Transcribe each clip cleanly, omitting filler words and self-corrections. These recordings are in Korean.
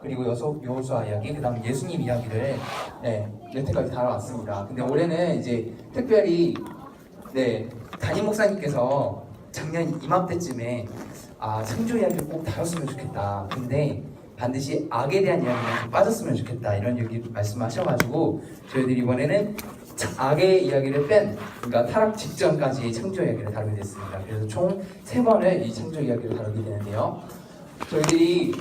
그리고 여호수아 이야기, 그다음 예수님 이야기를 여태까지 다뤄왔습니다. 근데 올해는 이제 특별히 담임 목사님께서 작년 이맘때쯤에 창조 이야기를 꼭 다뤘으면 좋겠다. 근데 반드시 악에 대한 이야기는 좀 빠졌으면 좋겠다. 이런 얘기 말씀하셔가지고 저희들이 이번에는 악의 이야기를 뺀, 그러니까 타락 직전까지 창조 이야기를 다루게 됐습니다. 그래서 총 3번을 이 창조 이야기를 다루게 되는데요. 저희들이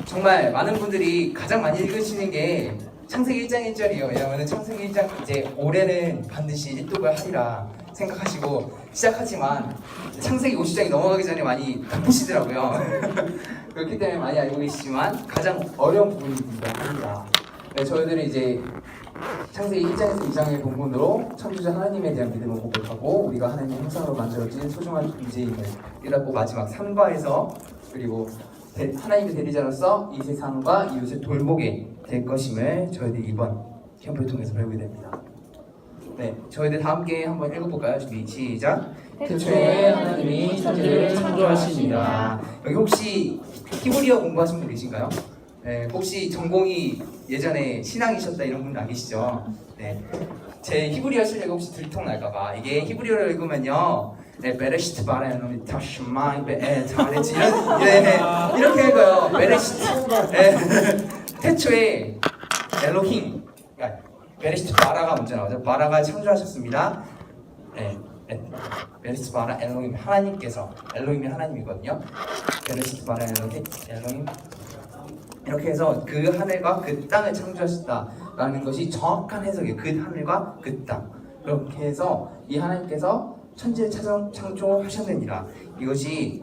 정말 많은 분들이 가장 많이 읽으시는 게 창세기 1장 1절이에요. 왜냐하면 창세기 1장 이제 올해는 반드시 일독을 하리라 생각하시고 시작하지만 창세기 50장이 넘어가기 전에 많이 바쁘시더라고요. 그렇기 때문에 많이 알고 계시지만 가장 어려운 부분이기도 합니다. 저희들은 이제 창세기 1장에서 2장의 본문으로 창조자 하나님에 대한 믿음을 고백하고 우리가 하나님의 형상으로 만들어진 소중한 존재임을 깨닫고 마지막 3과에서 그리고 하나님의 대리자로서 이 세상과 이웃을 돌보게 될 것임을 저희들 이번 캠프를 통해서 배우게 됩니다. 저희들 다 함께 한번 읽어볼까요? 준비 시작! 태초에 하나님이 천지를 창조하시니라. 여기 혹시 히브리어 공부하신 분 계신가요? 혹시 전공이 예전에 신앙이셨다 이런 분 안 계시죠? 제 히브리어 실력 혹시 들통날까봐 이게 히브리어를 읽으면요 베레시트 바라노미 타시마이 베에타레치 이렇게 읽어요. 베레시트 태초에 엘로힘 베레시트 바라가 먼저 나오죠. 바라가 창조하셨습니다. 베레시트 바라 엘로힘 하나님께서 엘로힘이 하나님이거든요. 베레시트 바라 엘로힘 이렇게 해서 그 하늘과 그 땅을 창조하셨다라는 것이 정확한 해석이에요. 그 하늘과 그 땅. 그렇게 해서 이 하나님께서 천지를 창조하셨느니라. 이것이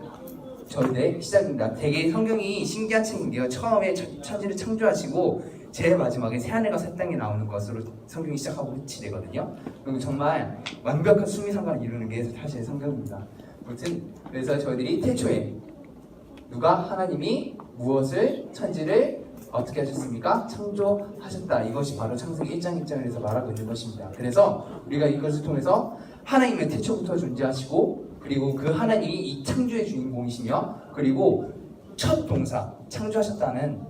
저희들의 시작입니다. 되게 성경이 신기한 책인데요. 처음에 천지를 창조하시고 제일 마지막에 새하늘과 새 땅이 나오는 것으로 성경이 시작하고 끝이 되거든요. 그리고 정말 완벽한 수미상관을 이루는 게 사실 성경입니다. 아무튼 그래서 저희들이 태초에 누가 하나님이 무엇을 천지를 어떻게 하셨습니까? 창조하셨다. 이것이 바로 창세기 1장 1장에서 말하고 있는 것입니다. 그래서 우리가 이것을 통해서 하나님은 태초부터 존재하시고 그리고 그 하나님이 이 창조의 주인공이시며 그리고 첫 동사 창조하셨다는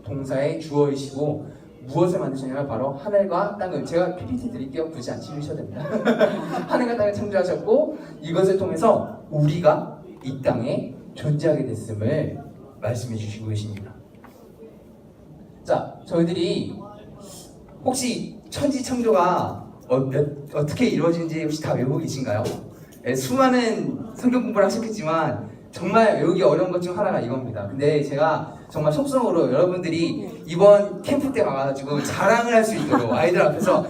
동사의 주어이시고 무엇을 만드셨냐면 바로 하늘과 땅을 제가 PPT 드릴게요. 굳이 안 치우셔도 됩니다. 하늘과 땅을 창조하셨고 이것을 통해서 우리가 이 땅에 존재하게 됐음을 말씀해 주시고 계십니다. 자, 저희들이 혹시 천지 창조가 어떻게 이루어지는지 혹시 다 외우고 계신가요? 수많은 성경 공부를 하셨겠지만 정말 외우기 어려운 것 중 하나가 이겁니다. 근데 제가 정말 속성으로 여러분들이 이번 캠프 때 와가지고 자랑을 할 수 있도록 아이들 앞에서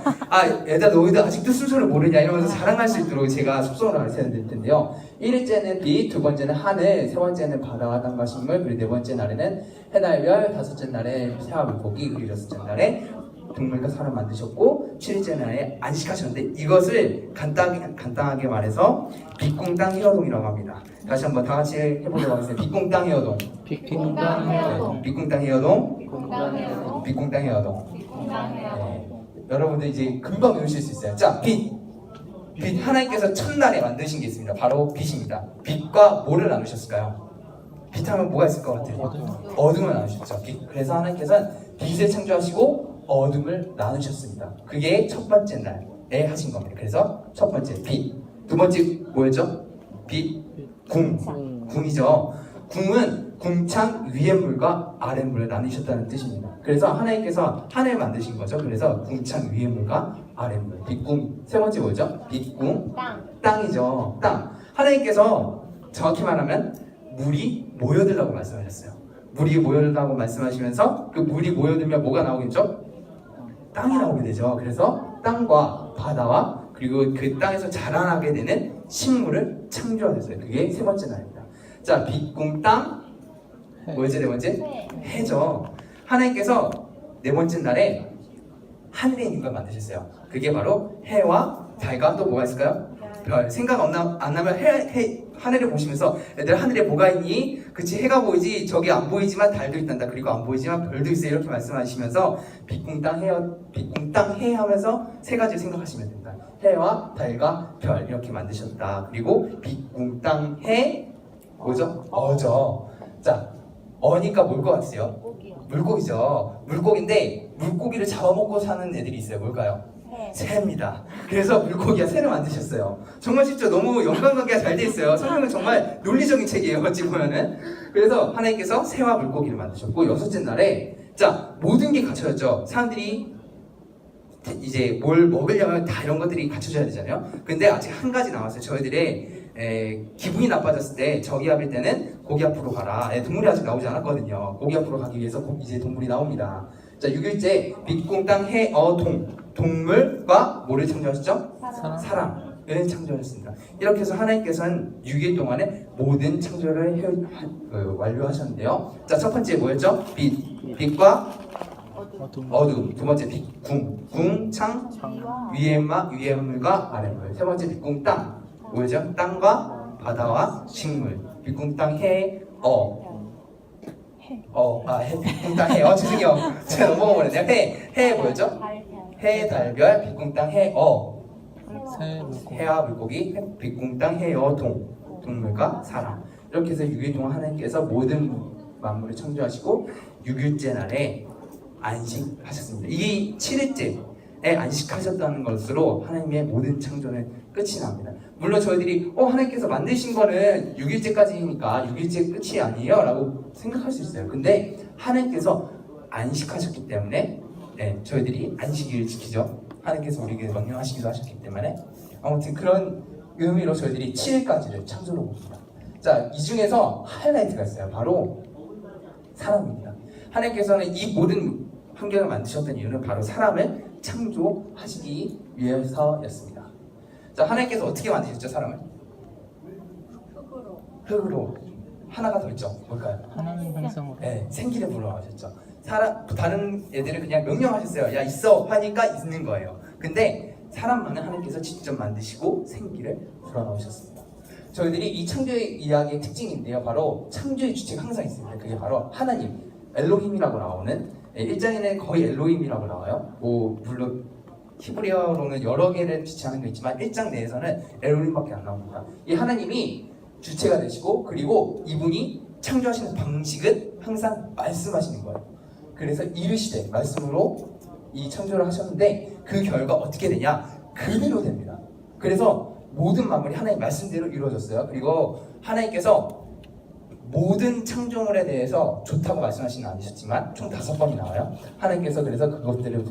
얘들아 너희들 아직도 순서를 모르냐 이러면서 자랑할 수 있도록 제가 속성으로 가르쳐드릴 텐데요. 1일째는 빛, 2번째는 하늘, 3번째는 바다와 땅과 식물, 그리고 4번째 날에는 해달, 별, 5째 날에 새와 물고기, 그리고 6째 날에 동물과 사람 만드셨고 7일째 날에 안식하셨는데 이것을 간단하게 말해서 빛공땅 헤어동이라고 합니다. 다시 한번 다 같이 해보도록 하겠습니다. 빛공땅 헤어동. 빛공땅 헤어동. 빛공땅 헤어동. 빛공땅 헤어동. 빛공땅 헤어동. 빛공땅 헤어동. 여러분들 이제 금방 외우실 수 있어요. 자, 빛. 빛 하나님께서 첫날에 만드신 게 있습니다. 바로 빛입니다. 빛과 뭐를 나누셨을까요? 빛하면 뭐가 있을 것 같아요? 어둠을 나누셨죠. 빛. 그래서 하나님께서는 빛을 창조하시고 어둠을 나누셨습니다. 그게 첫 번째 날에 하신 겁니다. 그래서 첫 번째 빛. 두 번째 뭐였죠? 빛, 궁이죠. 궁은 궁창 위의 물과 아래 물을 나누셨다는 뜻입니다. 그래서 하나님께서 하늘 만드신 거죠. 그래서 궁창 위의 물과 아래 물. 빛궁. 세 번째 뭐죠? 빛궁. 땅이죠. 땅. 하나님께서 정확히 말하면 물이 모여들라고 말씀하셨어요. 물이 모여들라고 말씀하시면서 그 물이 모여들면 뭐가 나오겠죠? 땅이 나오게 되죠. 그래서 땅과 바다와 그리고 그 땅에서 자라나게 되는 식물을 창조하셨어요. 그게 세 번째 날입니다. 자, 빛궁 땅. 뭐였죠? 네 번째? 해죠. 하나님께서 네 번째 날에 하늘에 있는 걸 만드셨어요. 그게 바로 해와 달과 또 뭐가 있을까요? 별. 생각 안 나면 하늘을 보시면서 얘들 하늘에 뭐가 있니? 그치, 해가 보이지 저기 안 보이지만 달도 있단다. 그리고 안 보이지만 별도 있어. 이렇게 말씀하시면서 빛궁땅 해 하면서 세 가지 생각하시면 됩니다. 해와 달과 별 이렇게 만드셨다. 그리고 빛궁땅 해 뭐죠? 어죠. 자, 어니까 뭘 것 같으세요? 물고기죠. 물고기인데 물고기를 잡아먹고 사는 애들이 있어요. 뭘까요? 새입니다. 그래서 물고기와 새를 만드셨어요. 정말 쉽죠? 너무 연관관계가 잘 돼 있어요. 성경은 정말 논리적인 책이에요. 어찌 보면은. 그래서 하나님께서 새와 물고기를 만드셨고 여섯째 날에 자 모든 게 갖춰졌죠. 사람들이 이제 뭘 먹으려면 다 이런 것들이 갖춰져야 되잖아요. 근데 아직 한 가지 남았어요. 저희들의 기분이 나빠졌을 때 저기압일 때는 고기 앞으로 가라. 동물이 아직 나오지 않았거든요. 고기 앞으로 가기 위해서 이제 동물이 나옵니다. 자 6일째 빛, 꿈, 땅, 해, 어, 동물과 뭐를 창조하셨죠? 사람을 창조하셨습니다. 이렇게 해서 하나님께서는 6일 동안에 모든 창조를 완료하셨는데요. 자 첫 번째 뭐였죠? 빛과 어둠. 두 번째 빛, 궁, 창, 위의 물과 아래 물. 세 번째 빛, 궁, 땅. 뭐죠? 땅과 바다와 식물. 빛, 궁, 땅, 해, 빛, 궁, 땅, 해, 죄송해요. 제가 넘어가버렸네요. 해 뭐였죠? 해, 달별, 빛, 궁, 땅, 해, 해와 물고기, 빛, 궁, 땅, 해, 동물과 사람. 이렇게 해서 6일 동안 하나님께서 모든 만물을 창조하시고 6일째 날에 안식하셨습니다. 이 7일째에 안식하셨다는 것으로 하나님의 모든 창조는 끝이 납니다. 물론 저희들이 하나님께서 만드신 거는 6일째까지니까 6일째 끝이 아니에요 라고 생각할 수 있어요. 근데 하나님께서 안식하셨기 때문에 저희들이 안식일을 지키죠. 하나님께서 우리에게 명령하시기도 하셨기 때문에 아무튼 그런 의미로 저희들이 7일까지를 창조로 봅니다. 자, 이 중에서 하이라이트가 있어요. 바로 사람입니다. 하나님께서는 이 모든 환경을 만드셨던 이유는 바로 사람을 창조하시기 위해서였습니다. 자, 하나님께서 어떻게 만드셨죠, 사람을? 흙으로. 하나가 더 있죠. 뭘까요? 하나님 형상으로. 생기를 불어하셨죠. 다른 애들은 그냥 명령하셨어요. 야, 있어 하니까 있는 거예요. 근데 사람만은 하나님께서 직접 만드시고 생기를 불어넣으셨습니다. 저희들이 이 창조의 이야기의 특징인데요. 바로 창조의 주체가 항상 있습니다. 그게 바로 하나님, 엘로힘이라고 나오는 1장에는 거의 엘로힘이라고 나와요. 물론 히브리어로는 여러 개를 지칭하는 게 있지만 1장 내에서는 엘로힘밖에 안 나옵니다. 이 하나님이 주체가 되시고 그리고 이분이 창조하시는 방식은 항상 말씀하시는 거예요. 그래서 이르시되 말씀으로 이 창조를 하셨는데 그 결과 어떻게 되냐? 그대로 됩니다. 그래서 모든 만물이 하나님 말씀대로 이루어졌어요. 그리고 하나님께서 모든 창조물에 대해서 좋다고 말씀하시는 아니셨지만 총 5번이 나와요. 하나님께서 그래서 그것들을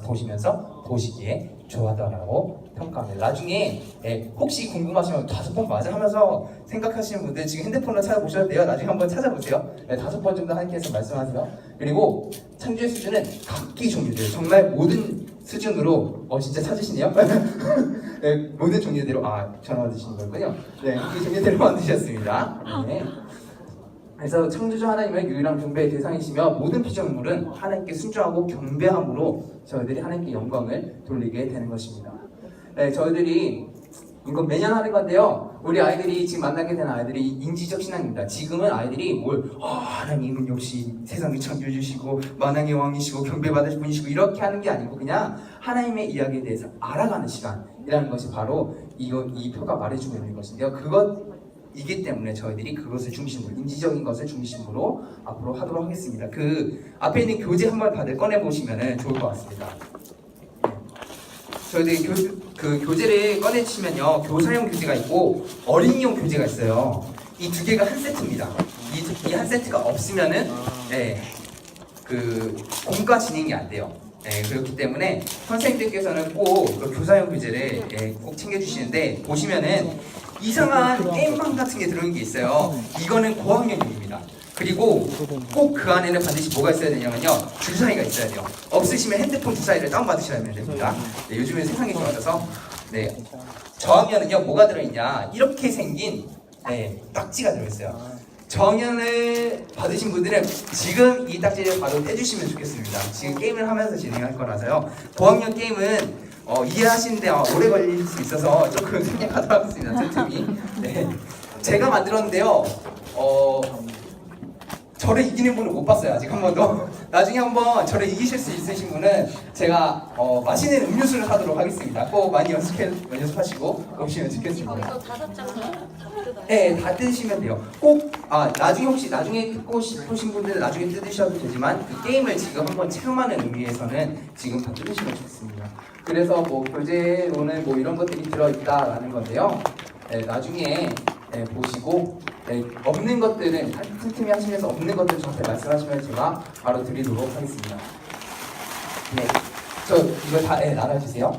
보시면서 보시기에 좋아하더라고 평가합니다. 나중에 혹시 궁금하시면 5번 맞아 하면서 생각하시는 분들 지금 핸드폰으로 찾아보셔도 돼요. 나중에 한번 찾아보세요. 5번 정도 하나님께서 말씀하세요. 그리고 창조의 수준은 각기 종류들 정말 모든 수준으로 진짜 찾으시네요. 모든 종류대로 전화 받으시는 거군요. 각기 종류대로 만드셨습니다. 그래서 창조주 하나님의 유일한 경배의 대상이시며 모든 피조물은 하나님께 순종하고 경배함으로 저희들이 하나님께 영광을 돌리게 되는 것입니다. 저희들이 이거 매년 하는 건데요. 우리 아이들이 지금 만나게 된 아이들이 인지적 신앙입니다. 지금은 아이들이 하나님은 역시 세상을 창조해 주시고 만왕의 왕이시고 경배받으실 분이시고 이렇게 하는 게 아니고 그냥 하나님의 이야기에 대해서 알아가는 시간이라는 것이 바로 이 표가 말해주고 있는 것인데요. 이기 때문에 저희들이 그것을 중심으로 인지적인 것을 중심으로 앞으로 하도록 하겠습니다. 그 앞에 있는 교재 한번 다들 꺼내 보시면 좋을 것 같습니다. 저희들이 그 교재를 꺼내 주시면요, 교사용 교재가 있고 어린이용 교재가 있어요. 이 두 개가 한 세트입니다. 이 한 세트가 없으면은 그 공과 진행이 안 돼요. 그렇기 때문에 선생님들께서는 꼭 그 교사용 교재를 꼭 챙겨주시는데 보시면은 이상한 게임방 같은 게 들어있는 게 있어요. 이거는 고학년용입니다. 그리고 꼭 그 안에는 반드시 뭐가 있어야 되냐면요, 주사위가 있어야 돼요. 없으시면 핸드폰 주사위를 다운받으셔야 됩니다. 요즘에 세상이 좋아져서 저학년은요 뭐가 들어있냐, 이렇게 생긴 딱지가 들어있어요. 저학년을 받으신 분들은 지금 이 딱지를 바로 떼주시면 좋겠습니다. 지금 게임을 하면서 진행할 거라서요. 고학년 게임은 이해하시는데 오래 걸릴 수 있어서 조금 생략하도록 하겠습니다. 틈틈이. 제가 만들었는데요. 저를 이기는 분을 못 봤어요 아직 한 번도. 나중에 한번 저를 이기실 수 있으신 분은 제가 맛있는 음료수를 사도록 하겠습니다. 꼭 많이 연습하시고 오시면 좋겠습니다. 거기서 5장 다 뜯어요. 네, 다 뜯으시면 돼요. 꼭 나중에 혹시 나중에 뜯고 싶으신 분들은 나중에 뜯으셔도 되지만 그 게임을 지금 한번 체험하는 의미에서는 지금 다 뜯으시면 좋습니다. 그래서 뭐 교재로는 뭐 이런 것들이 들어있다라는 건데요. 네, 나중에 보시고 없는 것들은 틈틈이 하시면서 없는 것들 저한테 말씀하시면 제가 바로 드리도록 하겠습니다. 네, 저 이거 다 나눠주세요.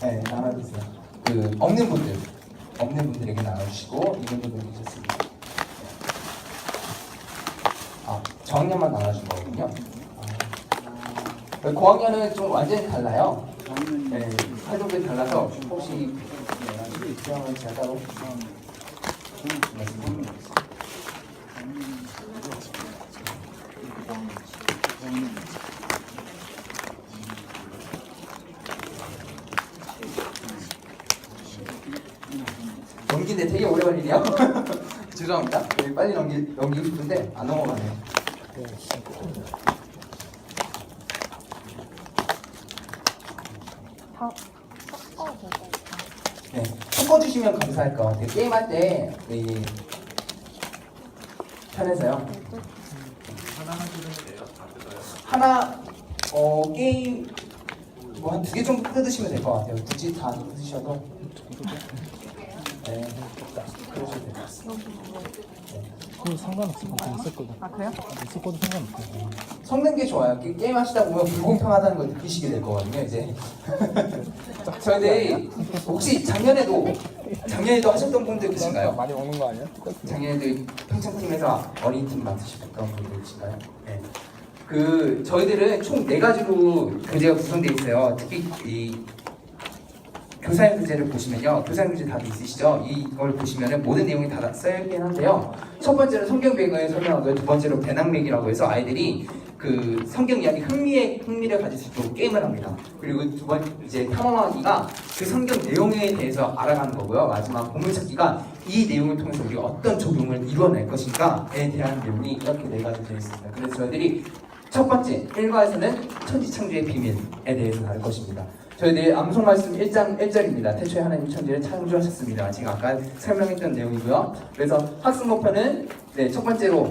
네, 나눠주세요. 그 없는 분들에게 나눠주시고 있는 분들 계셨습니다. 저학년만 나눠준 거거든요. 고학년은 좀 완전히 달라요. 네, 활동들이 달라서 혹시 필요하면 제가 따로 말씀드리겠습니다. 넘기는데 되게 오래 걸리네요. 죄송합니다. 빨리 넘기고 싶은데 안 넘어가네요. 다 섞어도 되고. 네, 섞어주시면 감사할 것 같아요. 게임할 때 편해서요. 하나 게임 뭐 한 2개 정도 뜯으시면 될 것 같아요. 굳이 다 뜯으셔도 네, 그러셔도 될 것 같습니다. 그건 상관없어. 그거 있었거든. 아 그래요? 있었거든 상관없어. 섞는 게 좋아요. 게임 하시다 보면 불공평하다는 걸 느끼시게 될 거거든요. 이제 저희들 혹시 작년에도 하셨던 분들 계신가요? 많이 먹는 거 아니야? 작년에도 평창팀에서 어린 팀 맡으셨던 분들 계신가요? 네. 저희들은 총 4가지로 교재가 구성되어 있어요. 특히 이 교사님 교재를 보시면요. 교사님 교재 다들 있으시죠? 이걸 보시면은 모든 내용이 다 써있긴 한데요. 첫 번째로 성경 배경을 설명하고요. 두 번째로 배낭매기라고 해서 아이들이 그 성경 이야기 흥미를 가질 수 있도록 게임을 합니다. 그리고 두 번 이제 탐험하기가 그 성경 내용에 대해서 알아가는 거고요. 마지막 보물찾기가 이 내용을 통해서 우리가 어떤 적용을 이뤄낼 것인가에 대한 내용이 이렇게 4가지 되어 있습니다. 그래서 저희들이 첫 번째 1과에서는 천지창조의 비밀에 대해서 다룰 것입니다. 저희들 암송 말씀 1장 1절입니다. 태초에 하나님이 천지를 창조하셨습니다. 제가 아까 설명했던 내용이고요. 그래서 학습 목표는 첫 번째로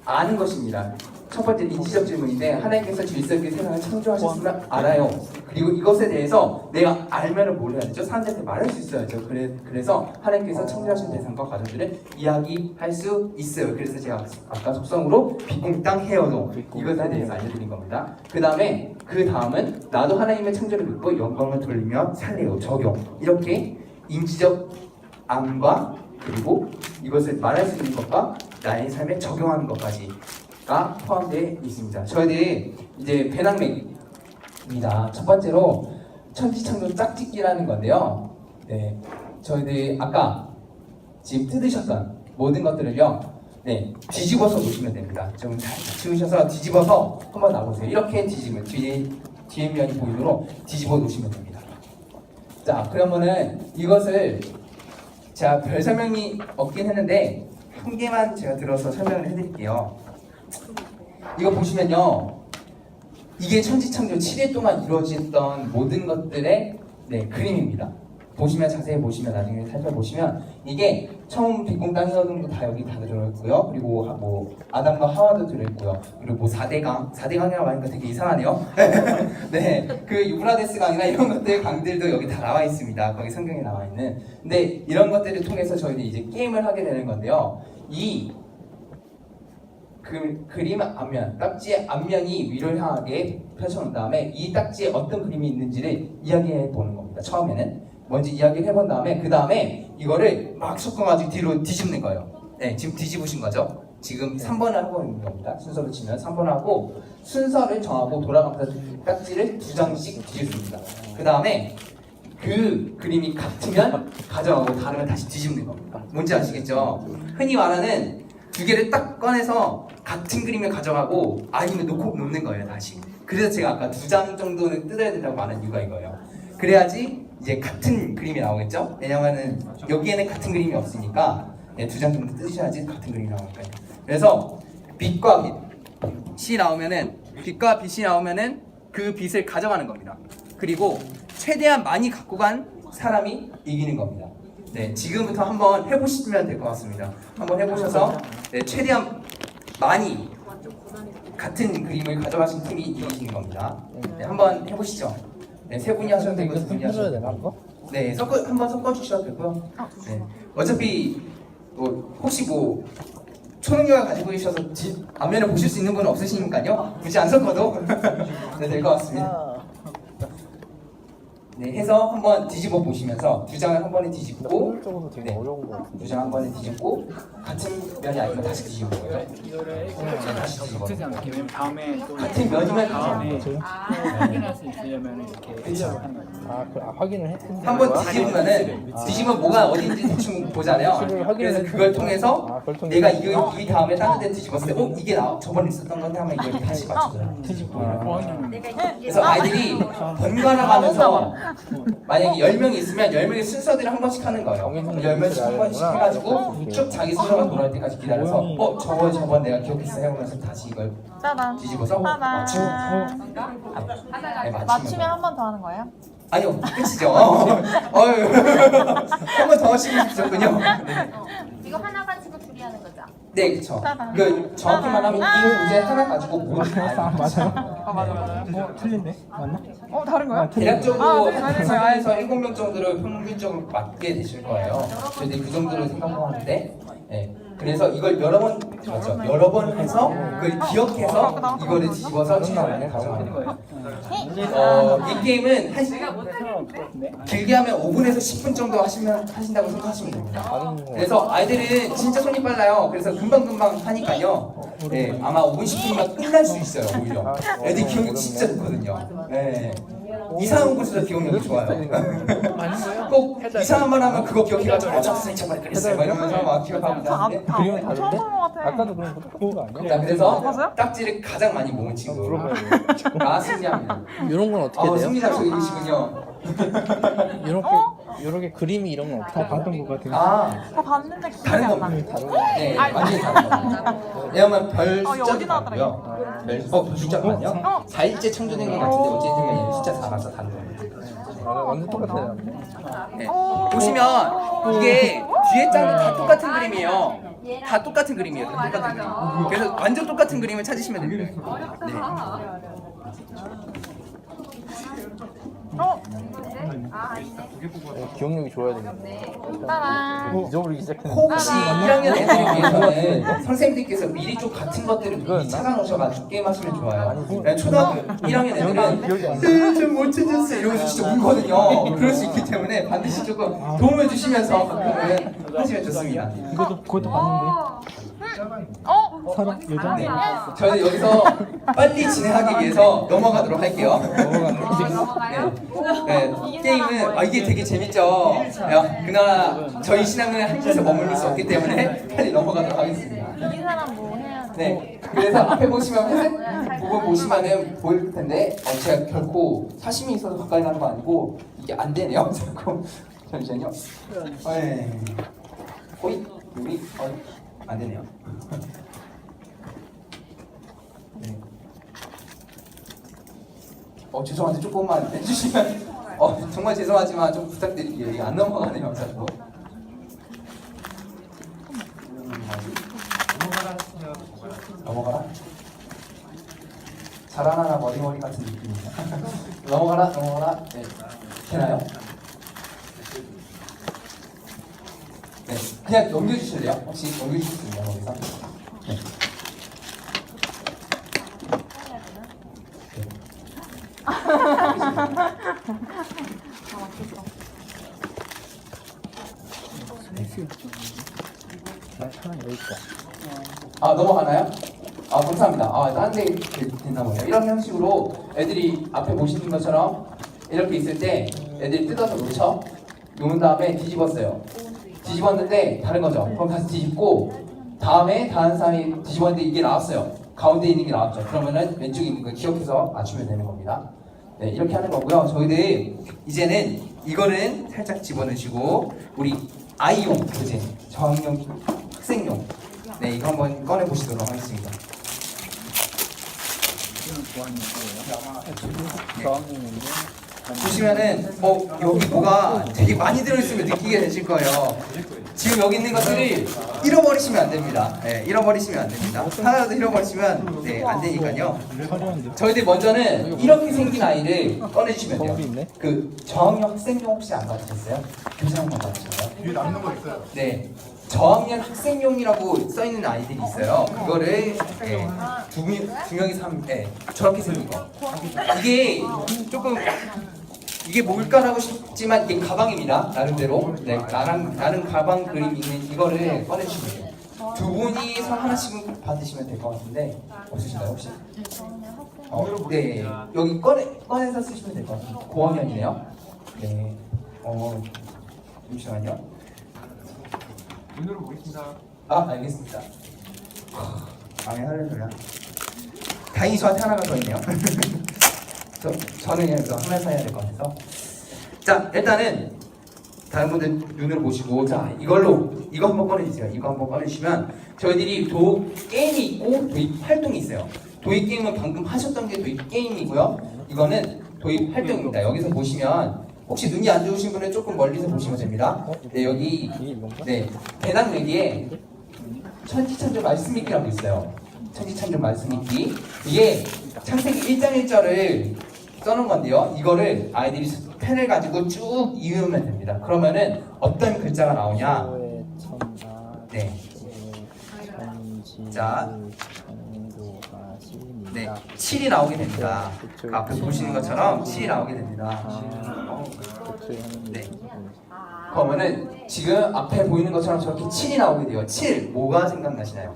아는 것입니다. 첫 번째 인지적 질문인데 하나님께서 질서있게 세상을 창조하셨으면 알아요. 그리고 이것에 대해서 내가 알면은 뭘 해야 되죠? 사람들한테 말할 수 있어야죠. 그래서 하나님께서 창조하신 대상과 과정들을 이야기할 수 있어요. 그래서 제가 아까 속성으로 빛공 땅 헤어도 이것에 대해서 알려드린 겁니다. 그 다음은 나도 하나님의 창조를 믿고 영광을 돌리며 살래요. 적용. 이렇게 인지적 암과 그리고 이것을 말할 수 있는 것과 나의 삶에 적용하는 것까지가 포함되어 있습니다. 저희들이 이제 배낭매기입니다. 첫 번째로 천지창조 짝짓기라는 건데요. 네, 저희들이 아까 지금 뜯으셨던 모든 것들을요, 뒤집어서 놓으시면 됩니다. 좀 살짝 치우셔서 뒤집어서 한번 놔보세요. 이렇게 뒤집으면 뒤에 면이 보이도록 뒤집어 놓으시면 됩니다. 자, 그러면은 이것을 제가 별 설명이 없긴 했는데 한 개만 제가 들어서 설명을 해드릴게요. 이거 보시면요, 이게 천지창조 7일 동안 이루어졌던 모든 것들의 그림입니다. 보시면 자세히 보시면 나중에 살펴보시면 이게 처음 빛공 땅 헤어동도 다 여기 다 들어있고요. 그리고 뭐 아담과 하와도 들어있고요. 그리고 뭐 4대강이라고 하니까 되게 이상하네요. 네, 그 유브라데스 강이나 이런 것들 강들도 여기 다 나와 있습니다. 거기 성경에 나와 있는. 근데 이런 것들을 통해서 저희들이 이제 게임을 하게 되는 건데요. 이 그림 앞면, 딱지의 앞면이 위를 향하게 펼쳐놓은 다음에 이 딱지에 어떤 그림이 있는지를 이야기해 보는 겁니다. 처음에는 먼저 이야기를 해본 다음에 그 다음에 이거를 막 섞어가지고 뒤로 뒤집는 거예요. 네, 지금 뒤집으신 거죠? 지금 3번을 하고 있는 겁니다. 순서를 치면 3번 하고 순서를 정하고 돌아가면서 딱지를 2장씩 뒤집습니다. 그 다음에 그 그림이 같으면 가져가고 다르면 다시 뒤집는 겁니다. 뭔지 아시겠죠? 흔히 말하는 2개를 딱 꺼내서 같은 그림을 가져가고 아니면 놓는 거예요, 다시. 그래서 제가 아까 2장 정도는 뜯어야 된다고 말한 이유가 이거예요. 그래야지 이제 같은 그림이 나오겠죠? 왜냐면은 여기에는 같은 그림이 없으니까 2장 정도 뜯으셔야지 같은 그림이 나오니까요. 그래서 빛과 빛이 나오면은 빛과 빛이 나오면은 그 빛을 가져가는 겁니다. 그리고 최대한 많이 갖고 간 사람이 이기는 겁니다. 네, 지금부터 한번 해보시면 될 것 같습니다. 한번 해보셔서 네, 최대한 많이 같은 그림을 가져가신 팀이 이기시는 겁니다. 네, 한번 해보시죠. 네, 세 분이 하셔도 되고 두 분이 하셔도 되고. 네, 한번 섞어주셔도 되고요. 네, 어차피 혹시 초능력을 가지고 계셔서 앞면을 보실 수 있는 분은 없으시니까요. 굳이 안 섞어도 네, 될 것 같습니다. 네, 해서 한번 뒤집어 보시면서 두 장을 한 번에 뒤집고, 쪽으로 되게 어려운 거 같은데. 두 장 한 번에 뒤집고 같은 면이 아니면 다시 뒤집는 거예요. 이거를 다시 뒤집어. 붙지 않게 왜냐면 다음에 또 같은 면이면 다음에 그렇죠. 확인할 수 있으려면 이렇게 그쵸. 하는 거예요. 확인을 했는데. 한 번 뒤집으면은 뒤집으면 뭐가 어딘지 대충 보잖아요. 그래서 그걸 통해서 그걸 통해서? 내가 이 다음에 다른 데 뒤집었을 때 이게 저번에 있었던 건데 하면 이걸 다시 맞추더라고요. 그래서 아이들이 번갈아 가면서 만약에 10명이 있으면 10명의 순서대로 한 번씩 하는 거예요. 10명씩 한 번씩 해가지고 쭉 자기 순서가 돌아올 때까지 기다려서 저번 내가 기억했어 해보면서 다시 이걸 짜잔. 뒤집어서 맞추고 네, 맞추면 한 번 더 하는 거예요? 아니요 끝이죠. 한 번 더 하시고 싶었군요. 네. 이거 하나 가지고 둘이 하는 거죠? 네, 그렇죠. 그 정확히만 하면 이 문제 하나 가지고 모든 맞아요? 틀린데? 맞나? 다른 거야? 대략적으로 한 4에서 7명 정도를 평균적으로 맞게 되실 거예요. 저희들이 그 정도로 생각하고 하는데, 네. 그래서 이걸 여러 번 맞죠? 여러 번 해서 그걸 기억해서 이거를 뒤집어서 최종안을 가져가는 거예요. 이 게임은 길게 하면 5분에서 10분 정도 하신다고 생각하시면 됩니다. 그래서 아이들은 진짜 손이 빨라요. 그래서 금방금방 하니까요. 네, 아마 5분, 10분이면 끝날 수 있어요, 오히려. 애들 기억이 진짜 좋거든요. 네. 이상한 곳에서 기억력이 좋아요. 꼭 이상한 말 하면 그거 기억해가지고 선생님 정말 그랬어요. 막 이러면서 막 기억하고 하는데. 그림은 다른데? 처음 본것 같아. 아까도 그럼 그거 아니야? 자, 그래서 봤어요? 딱지를 가장 많이 모은 친구. 승리합니다. 이런 건 어떻게 돼요? 승리자 저기시군요. 이렇게 그림이 이런 건 어떻게 봤던 것 같아요. 그거 봤는데 기억이 다른 안 나. 겁니다. 네, 완전히 다른 겁니다. 왜냐면 별 여기 숫자도 나왔더라, 많고요. 별 숫자가 많요 4일째 창조된 것 같은데 어쨌든 숫자 4라서 다른 겁니다. 완전 똑같아요. 네. 보시면 이게 뒤에 짝이 다 똑같은 그림이에요. 다 똑같은 그림이에요. 다 똑같은 그림. 그래서 완전 똑같은 그림을 찾으시면 됩니다. 네. 기억력이 좋아야 되겠네. 짜란. 잊어버리기 시작했는데. 혹시 1학년 애들을 위해서는 선생님들께서 미리 좀 같은 것들을 미리 찾아놓으셔가지고 게임하시면 좋아요. 그냥 초등학교 1학년 애들은 좀못 찾았어 이러면서 진짜 울거든요. 그럴 수 있기 때문에 반드시 조금 도움을 주시면서 가끔은 하시면 좋습니다. 그것도 봤는데. 사람 여자? 네. 저희는 여기서 빨리 진행하기 위해서 넘어가도록 할게요. 네, 게임은 이게 되게 재밌죠. 그러나 저희 신앙은 한 곳에 머무를 수 없기 때문에 빨리 넘어가도록 하겠습니다. 이 사람 뭐 해야 돼? 네, 그래서 앞에 보시면 회색 부분 보시면은 보일 텐데 제가 결코 사심이 있어서 가까이 가는 거 아니고 이게 안 되네요. 자꾸 잠시만요. 네, 거의 여기 안 되네요. 네. 죄송한데 조금만 해주시면 정말 죄송하지만 좀 부탁드릴게요. 이게 안 넘어가네요, 자꾸. 넘어가라. 자라나라 머리머리 같은 느낌입니다. 넘어가라. 네, 되나요? 네, 그냥 넘겨주실래요? 혹시 넘겨주실 수 있나요, 거기서? 네. 여기 있다. 넘어가나요? 감사합니다. 다른 데 됐나 보네요. 이런 형식으로 애들이 앞에 보시는 것처럼 이렇게 있을 때 애들이 뜯어서 놓은 다음에 뒤집었어요. 뒤집었는데 다른 거죠. 그럼 다시 뒤집고 다음에 다른 사람이 뒤집었는데 이게 나왔어요. 가운데 있는 게 나왔죠. 그러면은 왼쪽에 있는 거 기억해서 맞추면 되는 겁니다. 네, 이렇게 하는 거고요. 저희들 이제는 이거는 살짝 집어넣으시고 우리 아이용 교재, 저학년 학생용 이거 한번 꺼내 보시도록 하겠습니다. 보시는 보안이 있어요. 저학년인데 보시면은 여기 뭐가 되게 많이 들어있으면 느끼게 되실 거예요. 지금 여기 있는 것들을 잃어버리시면 안 됩니다. 네, 잃어버리시면 안 됩니다. 하나라도 잃어버리시면 안 되니까요. 화려한데 저희들 먼저는 이렇게 생긴 아이를 꺼내주시면 돼요. 거울이 있네? 그 저학년 학생용 혹시 안 받으셨어요? 교사용만 받으셨어요? 뒤에 남는 거 있어요. 네. 저학년 학생용이라고 써 있는 아이들이 있어요. 그거를 두 명이서 하면 저렇게 생긴 거. 이게 조금 이게 뭘까라고 싶지만 이게 가방입니다. 나름대로. 네, 나름 가방 그림 있는 이거를 꺼내주시면 돼요. 두 분이서 하나씩은 받으시면 될 것 같은데 없으신가요 혹시? 네, 여기 꺼내서 쓰시면 될 것 같아요. 고학년이네요. 네. 잠시만요. 눈으로 보겠습니다. 알겠습니다. 할렐루야. 다행히 저한테 하나가 더 있네요. 저는 그냥 이거 하나 사야 될 것 같아서. 자, 일단은 다른 분들 눈으로 보시고, 자, 이거 한번 꺼내주세요. 이거 한번 꺼내주시면 저희들이 게임이 있고 도입 활동이 있어요. 도입 게임은 방금 하셨던 게 도입 게임이고요. 이거는 도입 활동입니다. 여기서 보시면 혹시 눈이 안 좋으신 분은 조금 멀리서 보시면 됩니다. 네, 여기 이게 이건가? 배낭 여기에 천지창조 말씀 읽기라고 있어요. 천지창조 말씀 읽기. 이게 창세기 1장 1절을 써놓은 건데요. 이거를 아이들이 펜을 가지고 쭉 이으면 됩니다. 그러면은 어떤 글자가 나오냐? 조의 천하 네. 천지 자. 창조하시니라. 네, 7이 나오게 됩니다. 앞에 보시는 것처럼 7이 나오게 됩니다. 네. 그러면은 지금 앞에 보이는 것처럼 저렇게 7이 나오게 돼요. 7, 뭐가 생각나시나요?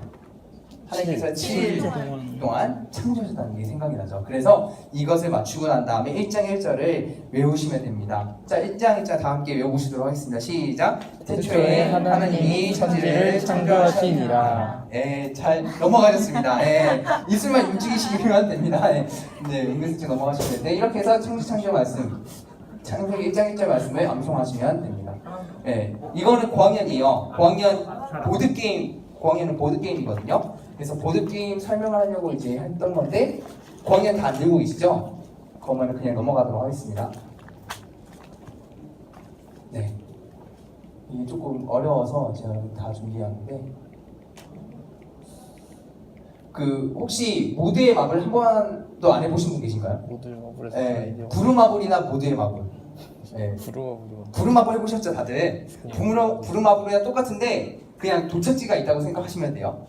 하나님께서 7일 동안 창조하셨다는 게 생각이 나죠. 그래서 이것을 맞추고 난 다음에 1장 1절을 외우시면 됩니다. 자, 1장 1절 다 함께 외워보시도록 하겠습니다. 시작! 태초에 하나님이 천지를 창조하시니라. 잘 넘어가셨습니다. 입술만 움직이시면 됩니다. 은근슬쩍 넘어가시면 되는데 이렇게 해서 창조 말씀 창세기 1장 1절 말씀을 암송하시면 됩니다. 이거는 고학년이에요. 고학년은 보드게임이거든요. 그래서 보드게임 설명을 하려고 이제 했던 건데 고학년 다 안 들고 계시죠? 그러면 그냥 넘어가도록 하겠습니다. 네. 이게 조금 어려워서 제가 다 준비하는데 혹시 모두의 마블 한 번도 안 해보신 분 계신가요? 모두의 마블에서 부루마블이나 모두의 마블. 부루마블 해보셨죠 다들? 부루마블이랑 똑같은데 그냥 도착지가 있다고 생각하시면 돼요.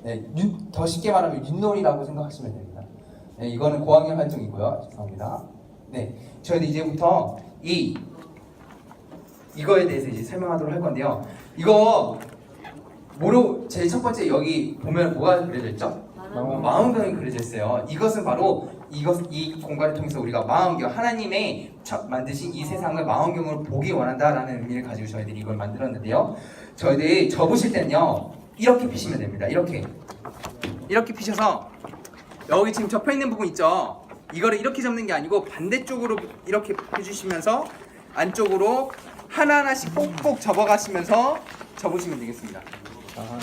더 쉽게 말하면 윷놀이라고 생각하시면 됩니다. 이거는 고학년 활동이고요. 죄송합니다. 저희는 이제부터 이거에 대해서 이제 설명하도록 할 건데요. 이거 제일 첫 번째 여기 보면 뭐가 그려져 있죠? 망원경이 그려져 있어요. 이것은 바로 이 공간을 통해서 우리가 망원경, 하나님의 만드신 이 세상을 망원경으로 보기 원한다라는 의미를 가지고 저희들이 이걸 만들었는데요. 저희들이 접으실 때는요 이렇게 피시면 됩니다. 이렇게 피셔서 여기 지금 접혀 있는 부분 있죠? 이거를 이렇게 접는 게 아니고 반대쪽으로 이렇게 해주시면서 안쪽으로 하나하나씩 꼭꼭 접어가시면서 접으시면 되겠습니다.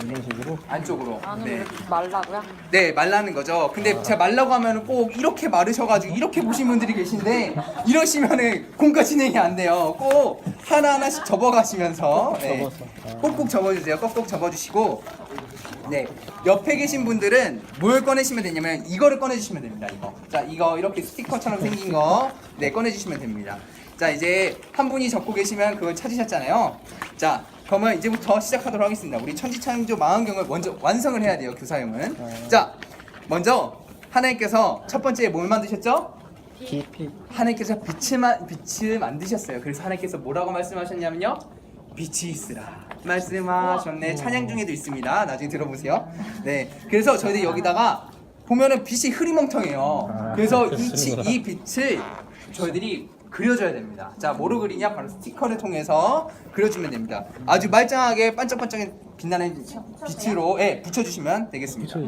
이런 식으로? 안쪽으로. 안으로 말라고요? 네, 말라는 거죠. 근데 제가 말라고 하면은 꼭 이렇게 마르셔가지고 이렇게 보신 분들이 계신데 이러시면은 공과 진행이 안 돼요. 꼭 하나하나씩 접어가시면서 꼭꼭 접어주세요. 꼭꼭 접어주시고 옆에 계신 분들은 뭘 꺼내시면 되냐면 이거를 꺼내주시면 됩니다. 이거 이렇게 스티커처럼 생긴 거 꺼내주시면 됩니다. 자, 이제 한 분이 접고 계시면 그걸 찾으셨잖아요. 자, 그러면 이제부터 시작하도록 하겠습니다. 우리 천지창조 망원경을 먼저 완성을 해야 돼요. 교사용은. 자, 먼저 하나님께서 첫 번째 뭘 만드셨죠? 깊이. 하나님께서 빛을 만드셨어요. 그래서 하나님께서 뭐라고 말씀하셨냐면요, 빛이 있으라 말씀하셨네. 찬양 중에도 있습니다. 나중에 들어보세요. 그래서 저희들 여기다가 보면은 빛이 흐리멍텅해요. 그래서 이 빛을 저희들이 그려줘야 됩니다. 자, 뭐로 그리냐? 바로 스티커를 통해서 그려주면 됩니다. 아주 말짱하게 반짝반짝한 빛나는 빛으로 붙여주시면 되겠습니다.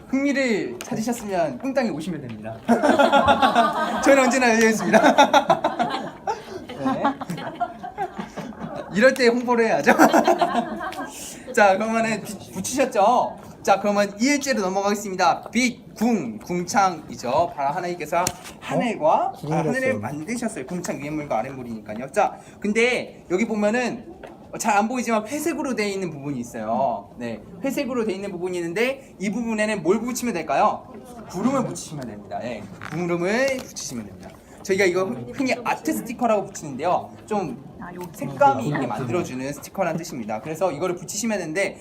흥미를 찾으셨으면 뿡땅에 오시면 됩니다. 저는 언제나 열려있습니다. 이럴 때 홍보를 해야죠. 자, 그러면은 붙이셨죠? 자, 그러면 2일째로 넘어가겠습니다. 빛, 궁, 궁창이죠. 바로 하나님께서 하늘과 하늘을 만드셨어요. 궁창 위에 물과 아래 물이니까요. 자, 근데 여기 보면은 잘 안 보이지만 회색으로 되어 있는 부분이 있어요. 네, 회색으로 되어 있는 부분이 있는데 이 부분에는 뭘 붙이면 될까요? 구름을 붙이시면 됩니다. 네, 구름을 붙이시면 됩니다. 저희가 이거 흔히 아트 스티커라고 붙이는데요. 좀 색감이 있게 만들어주는 스티커라는 뜻입니다. 그래서 이거를 붙이시면 되는데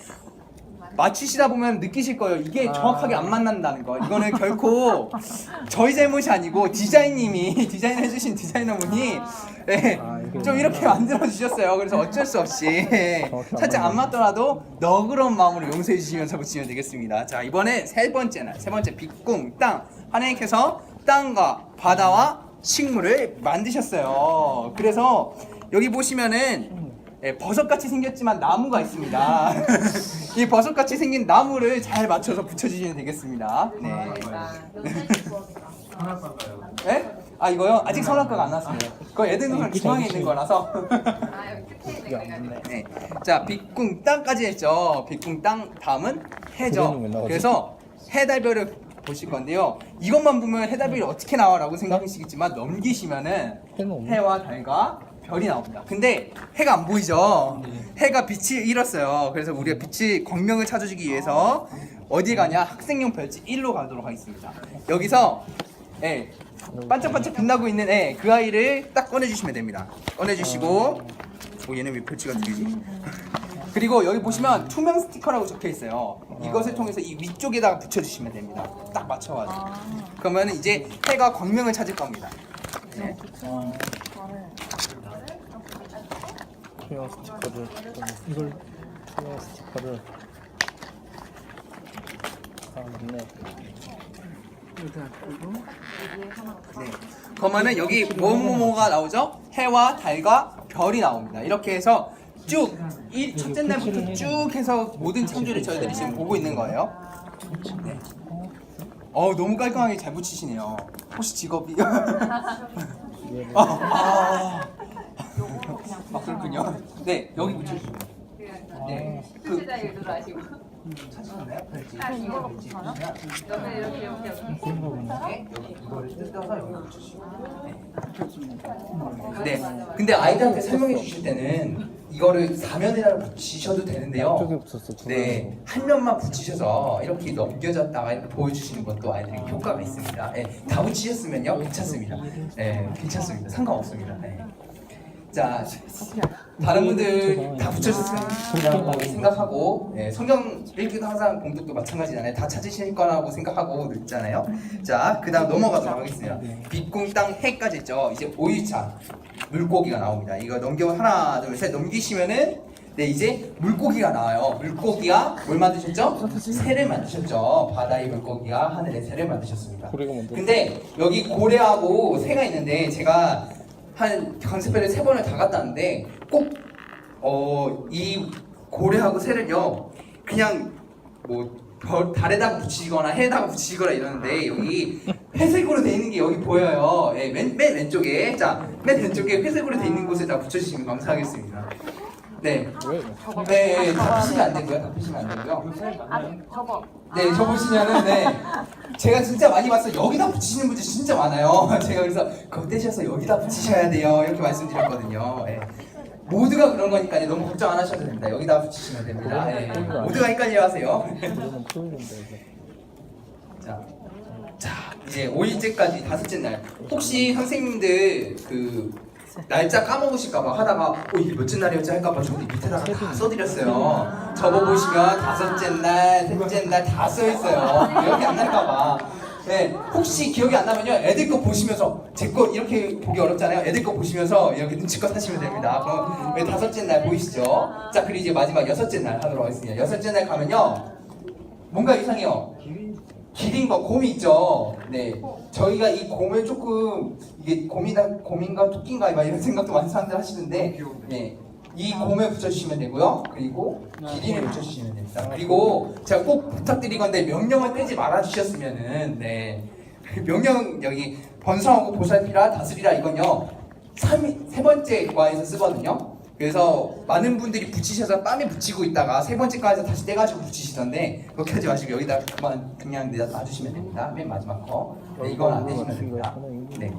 맞추시다 보면 느끼실 거예요. 이게 정확하게 안 만난다는 거. 이거는 결코 저희 잘못이 아니고 디자인님이 디자인해주신 디자이너분이 네, 좀 이렇게 만들어 주셨어요. 그래서 어쩔 수 없이 살짝 안 맞더라도 너그러운 마음으로 용서해 주시면서 붙이면 되겠습니다. 자, 이번에 세 번째 빛궁 땅. 하나님께서 땅과 바다와 식물을 만드셨어요. 그래서 여기 보시면은 버섯같이 생겼지만 나무가 있습니다. 이 버섯같이 생긴 나무를 잘 맞춰서 붙여주시면 되겠습니다. 네. 하나인가요? 네? 아, 이거요? 아직 선악과가 안 나왔습니다. 그거 에덴동산 중앙에 있는 거라서. 네. 자, 빛궁 땅까지 했죠. 빛궁 땅 다음은 해죠. 그래서 해달별을 보실 건데요. 이것만 보면 해달별이 어떻게 나와라고 생각하시겠지만 넘기시면은 해와 달과 별이 나옵니다. 근데 해가 안 보이죠? 해가 빛을 잃었어요. 그래서 우리가 빛의 광명을 찾아주기 위해서 어디 가냐? 학생용 별지 1로 가도록 하겠습니다. 여기서 반짝반짝 빛나고 있는 그 아이를 딱 꺼내주시면 됩니다. 꺼내주시고 얘는 왜 별지가 두 개지? 그리고 여기 보시면 투명 스티커라고 적혀 있어요. 이것을 통해서 이 위쪽에다가 붙여주시면 됩니다. 딱 맞춰가지고. 그러면 이제 해가 광명을 찾을 겁니다. 네. 투명 스티커를 이걸 투명 스티커를 맞네. 네. 그러면은 여기 뭐뭐뭐가 나오죠? 해와 달과 별이 나옵니다. 이렇게 해서 쭉 이 첫째 날부터 쭉 해서 모든 창조를 저희들이 지금 보고 있는 거예요. 네. 너무 깔끔하게 잘 붙이시네요. 혹시 직업이? 그렇군요. 네, 여기 붙여주세요. 네. 찾으셨나요? 이걸로 붙여요? 이거를 뜯어서 여기 붙여주시고. 네. 근데 아이들한테 설명해 주실 때는 이거를 사면에다 붙이셔도 되는데요. 쪽에 붙였어. 네, 한 면만 붙이셔서 이렇게 넘겨졌다가 이렇게 보여주시는 것도 아이들에게 효과가 있습니다. 다 붙이셨으면요, 괜찮습니다. 괜찮습니다. 상관없습니다. 자, 다른 분들 다 붙여주셨으면 생각하고 성경 읽기도 항상 공독도 마찬가지잖아요. 다 찾으실 거라고 생각하고 읽잖아요. 자, 그 다음 넘어가도록 하겠습니다. 빛궁 땅 해까지 있죠. 이제 5일차 물고기가 나옵니다. 이거 하나 둘 셋 넘기시면은 이제 물고기가 나와요. 물고기가 뭘 만드셨죠? 새를 만드셨죠. 바다의 물고기가 하늘의 새를 만드셨습니다. 근데 여기 고래하고 새가 있는데 제가 한 강습회를 3번을 다 갔다 왔는데 꼭 이 고래하고 새를요 그냥 뭐 달에다가 붙이거나 해에다가 붙이거나 이러는데 여기 회색으로 돼 있는 게 여기 보여요. 맨 왼쪽에 맨 왼쪽에 회색으로 돼 있는 곳에다 붙여주시면 감사하겠습니다. 네, 다 푸시면 안 되고요. 다 푸시면 안 되고요. 저거. 네, 저 보시면은 제가 진짜 많이 봤어요. 여기다 붙이시는 분들 진짜 많아요. 제가 그래서 그거 떼셔서 여기다 붙이셔야 돼요. 이렇게 말씀드렸거든요. 모두가 그런 거니까 너무 걱정 안 하셔도 됩니다. 여기다 붙이시면 됩니다. 모두가 헷갈려하세요. 자, 이제 5일째까지 5째 날. 혹시 선생님들 날짜 까먹으실까봐 하다가 이게 몇째 날이었지 할까봐 저기 밑에다가 다 써드렸어요. 접어보시면 5째 날, 3째 날 다 써있어요. 기억이 안 날까봐. 혹시 기억이 안 나면요 애들 거 보시면서 제 거 이렇게 보기 어렵잖아요. 애들 거 보시면서 이렇게 눈치껏 하시면 됩니다. 그럼 5째 날 보이시죠? 자, 그리고 이제 마지막 6째 날 하도록 하겠습니다. 6째 날 가면요 뭔가 이상해요. 기린과 곰이 있죠. 네, 저희가 이 곰을 조금 이게 곰인가 토끼인가 이런 생각도 많은 사람들 하시는데, 이 곰을 붙여주시면 되고요. 그리고 기린을 붙여주시면 됩니다. 그리고 제가 꼭 부탁드리건데 명령을 떼지 말아주셨으면은 명령 여기 번성하고 보살피라 다스리라 이건요 3번째 과에서 쓰거든요. 그래서 많은 분들이 붙이셔서 뺨에 붙이고 있다가 세 번째 과에서 다시 떼가지고 붙이시던데 그렇게 하지 마시고 여기다 그냥 놔주시면 됩니다. 맨 마지막 거. 네, 이건 안 되시면 됩니다. 네.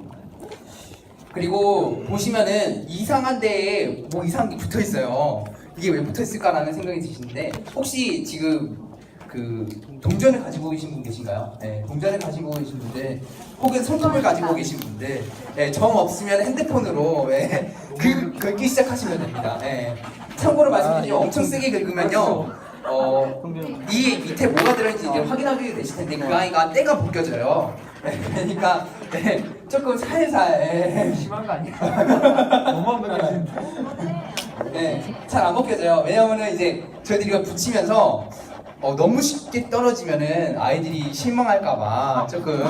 그리고 보시면은 이상한 데에 뭐 이상한 게 붙어 있어요. 이게 왜 붙어 있을까라는 생각이 드시는데 혹시 지금 그 동전을 가지고 계신 분 계신가요? 네, 동전을 가지고 계신 분들 혹은 손톱을 가지고 계신 분들 네, 정 없으면 핸드폰으로 네, 긁기 시작하시면 됩니다. 네. 참고로 말씀드리면 엄청 세게 긁으면요 이 밑에 뭐가 들어있는지 이제 확인하게 되실 텐데 그 아이가 때가 벗겨져요. 네, 그러니까 네, 조금 살살 네. 심한 거 아니야? 너무 안 벗겨지는데. 네, 잘 안 벗겨져요. 왜냐면은 이제 저희들이 이거 붙이면서 너무 쉽게 떨어지면은 아이들이 실망할까봐 조금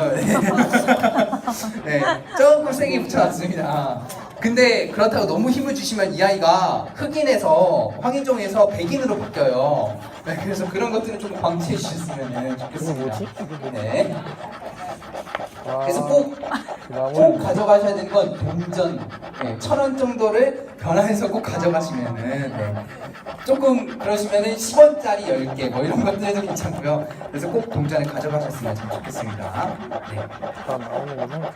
네, 조금 세게 붙여놨습니다. 근데 그렇다고 너무 힘을 주시면 이 아이가 흑인에서 황인종에서 백인으로 바뀌어요. 네, 그래서 그런 것들은 좀 방지해 주셨으면 좋겠습니다. 네. 그래서 꼭 가져가셔야 되는 건 동전 1,000원 정도를 변화해서 꼭 가져가시면은 네. 조금 그러시면은 10원짜리 10개 뭐 이런 것들도 괜찮고요. 그래서 꼭 동전을 가져가셨으면 참 좋겠습니다. 네. 다 나오는 거 생각해요.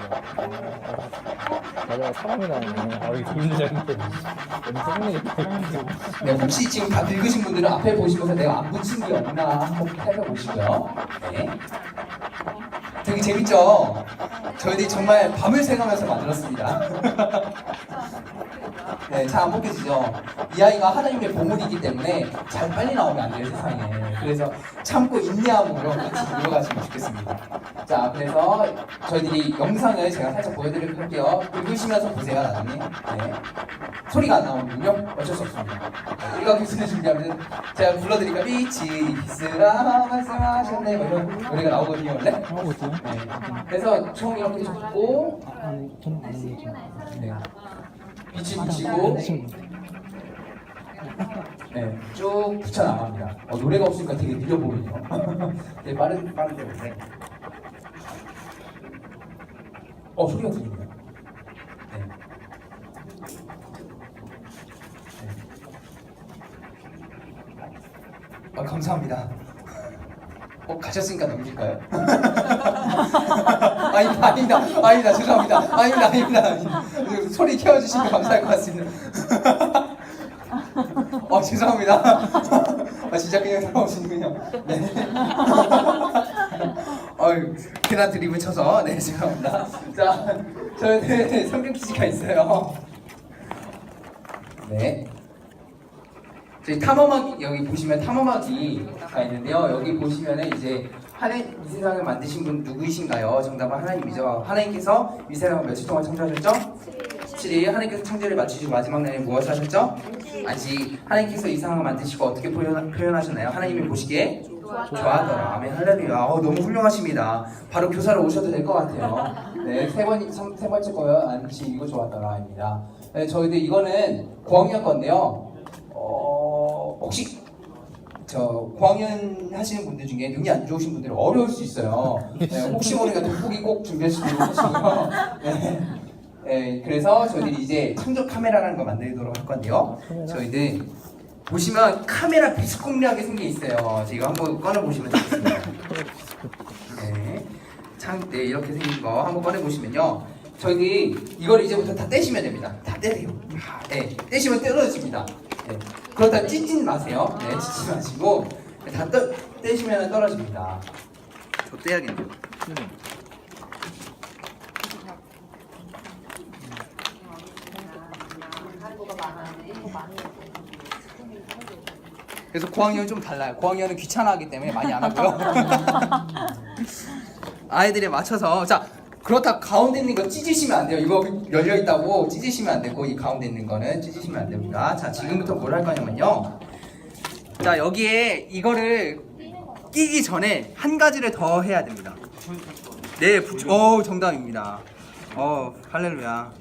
맞아, 사람이 나오네. 아, 이거 기분이 잘못돼. 네, 혹시 지금 다 늙으신 분들은 앞에 보시면서 내가 안 붙인 게 없나 한번 살펴보시고요. 네. 되게 재밌죠? 저희들이 정말 밤을 새가면서 만들었습니다. 네, 잘 안 벗겨지죠? 이 아이가 하나님의 보물이기 때문에 잘 빨리 나오면 안 돼요, 세상에. 그래서 참고 인내함으로 같이 들어가시면 좋겠습니다. 자, 그래서 저희들이 영상을 제가 살짝 보여드리도록 할게요. 읽으시면서 보세요, 나중에. 네. 소리가 안 나오는군요. 어쩔 수 없습니다. 우리가 교수를 준비하면 제가 불러드리니까 빛이 있으라 말씀하셨네 뭐 이런 노래가 나오거든요, 원래. 하고 있어요? 네. 그래서 총 이렇게 줬고 아니, 저는 안 되죠. 네. 빛이 비치고 네, 쭉 붙여나갑니다. 노래가 없으니까 되게 느려 보이네요. 되게 빠른데 보네. 소리가 들리네요. 네. 네. 감사합니다. 가셨으니까 넘길까요? 아니다, 죄송합니다. 아닙니다. 소리 키워주시면 감사할 것 같습니다. 죄송합니다. 진짜 그냥 들어오시는군요. 네. 괜한 드립을 쳐서, 네, 죄송합니다. 자, 저희는 성경 퀴즈가 있어요. 네. 저희 탐험학 여기 보시면 탐험학이가 있는데요. 여기 보시면은 이제 하나님 이 세상을 만드신 분 누구이신가요? 정답은 하나님이죠. 하나님께서 이 세상을 며칠 동안 창조하셨죠? 7일. 하나님께서 창조를 마치시고 마지막 날에 무엇을 하셨죠? 아직. 하나님께서 이 세상을 만드시고 어떻게 표현하셨나요? 하나님이 보시기에 좋아하더라. 아멘, 할렐루야. 너무 훌륭하십니다. 바로 교사로 오셔도 될 것 같아요. 네, 세 번째 거요. 안치 이거 좋았더라입니다. 네, 저희들 이거는 고학년 건데요. 혹시 고학년 하시는 분들 중에 눈이 안 좋으신 분들은 어려울 수 있어요. 네, 혹시 모르니까 돋보기 꼭 준비하시고 하시고요. 네, 그래서 저희들이 이제 창조 카메라라는 거 만들도록 할 건데요. 저희들 보시면 카메라 비스콤리하게 생겨 있어요. 제가 한번 꺼내 보시면 되겠습니다. 네, 이렇게 생긴 거 한번 꺼내 보시면요. 저희들이 이걸 이제부터 다 떼시면 됩니다. 다 떼세요. 네, 떼시면 떨어집니다. 네. 그러다 찢지 마세요. 네, 찢지 마시고 다 떼시면 떨어집니다. 저 떼야겠네요. 그래서 고학년은 좀 달라요. 고학년은 귀찮아하기 때문에 많이 안 하고요. 아이들에 맞춰서 자. 그렇다 가운데 있는 거 찢으시면 안 돼요. 이거 열려 있다고 찢으시면 안 되고 이 가운데 있는 거는 찢으시면 안 됩니다. 자, 지금부터 뭘 할 거냐면요. 자, 여기에 이거를 끼기 전에 한 가지를 더 해야 됩니다. 네, 정답입니다. 할렐루야.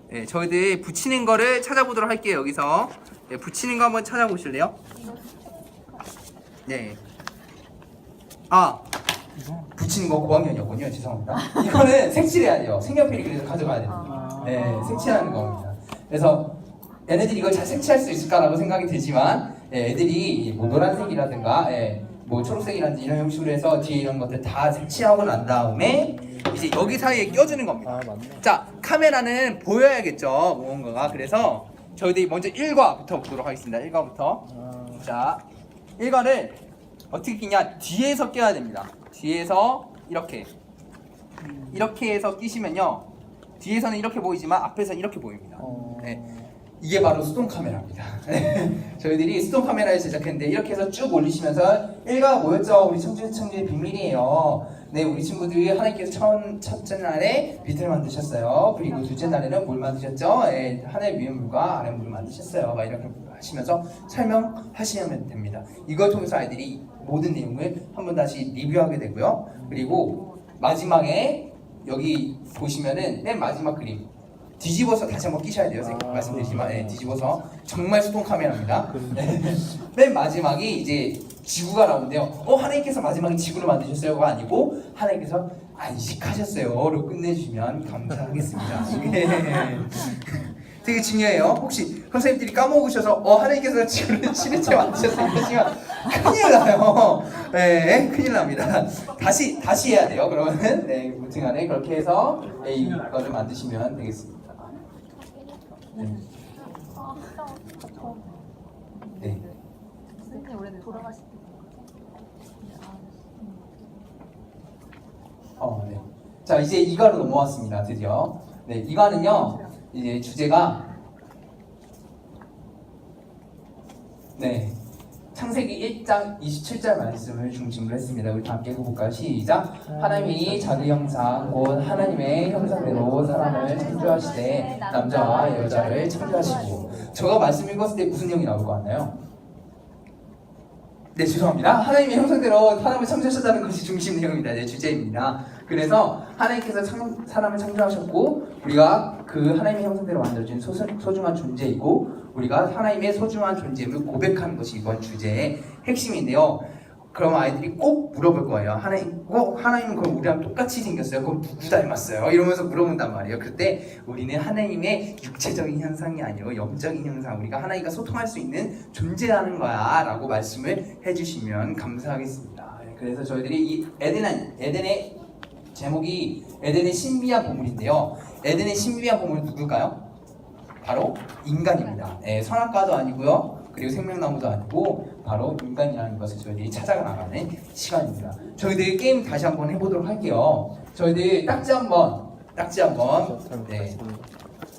네, 저희들 붙이는 거를 찾아보도록 할게요. 여기서 네, 붙이는 거 한번 찾아보실래요? 네. 붙이는 거 고학년이었군요. 죄송합니다. 이거는 색칠해야 돼요. 색연필이 그래서 가져가야 됩니다. 네, 색칠하는 겁니다. 그래서 얘네들이 이걸 잘 색칠할 수 있을까라고 생각이 들지만 애들이 뭐 노란색이라든가 뭐 초록색이라든지 이런 형식으로 해서 뒤에 이런 것들 다 색칠하고 난 다음에 이제 여기 사이에 껴주는 겁니다. 아 맞네. 자, 카메라는 보여야겠죠, 무언가가. 그래서 저희들이 먼저 1과부터 보도록 하겠습니다. 1과부터. 자, 1과를 어떻게 끼냐? 뒤에서 껴야 됩니다. 뒤에서 이렇게 해서 끼시면요, 뒤에서는 이렇게 보이지만 앞에서는 이렇게 보입니다. 네. 이게 바로 수동 카메라입니다. 저희들이 수동 카메라를 제작했는데 이렇게 해서 쭉 올리시면서 1가 뭐였죠? 우리 청주의 비밀이에요. 네, 우리 친구들이 하나님께서 첫째 날에 빛을 만드셨어요. 그리고 둘째 날에는 뭘 만드셨죠? 하늘 위의 물과 아래 물을 만드셨어요. 막 이렇게 하시면서 설명하시면 됩니다. 이걸 통해서 아이들이 모든 내용을 한번 다시 리뷰하게 되고요. 그리고 마지막에 여기 보시면은 맨 마지막 그림 뒤집어서 다시 한번 끼셔야 돼요. 말씀드리지만 뒤집어서 정말 수동 카메라입니다. 맨 마지막이 이제 지구가 나오는데요. 하나님께서 마지막에 지구를 만드셨어요가 아니고 하나님께서 안식하셨어요로 끝내주시면 감사하겠습니다. 되게 중요해요. 혹시 선생님들이 까먹으셔서 하나님께서 지구를 실체 만드셨어요 이러시면 큰일 나요. 네, 큰일 납니다. 다시 해야 돼요. 그러면은 무튼간에 그렇게 해서 이거를 만드시면 되겠습니다. 네. 선생님 원래 돌아가실 때. 네. 자, 이제 2과로 넘어왔습니다. 드디어. 네, 2과는요. 이제 주제가 창세기 1장 27절 말씀을 중심으로 했습니다. 우리 다 함께 해볼까요? 시작! 하나님이 자기 형상 곧 하나님의 형상대로 사람을 창조하시되 남자와 여자를 창조하시고. 제가 말씀 읽었을 때 무슨 내용이 나올 것 같나요? 네, 죄송합니다. 하나님의 형상대로 사람을 창조하셨다는 것이 중심 내용입니다. 주제입니다. 그래서 하나님께서 사람을 창조하셨고 우리가 그 하나님의 형상대로 만들어진 소중한 존재이고 우리가 하나님의 소중한 존재임을 고백하는 것이 이번 주제의 핵심인데요. 그럼 아이들이 꼭 물어볼 거예요. 하나님은 그럼 우리랑 똑같이 생겼어요? 그럼 누구 닮았어요? 이러면서 물어본단 말이에요. 그때 우리는 하나님의 육체적인 형상이 아니고 영적인 형상, 우리가 하나님과 소통할 수 있는 존재라는 거야 라고 말씀을 해주시면 감사하겠습니다. 그래서 저희들이 이 에덴의 제목이 에덴의 신비한 보물인데요. 에덴의 신비한 보물은 누굴까요? 바로 인간입니다. 선악과도 아니고요. 그리고 생명나무도 아니고 바로 인간이라는 것을 저희들이 찾아나가는 시간입니다. 저희들 게임 다시 한번 해보도록 할게요. 저희들 딱지 한번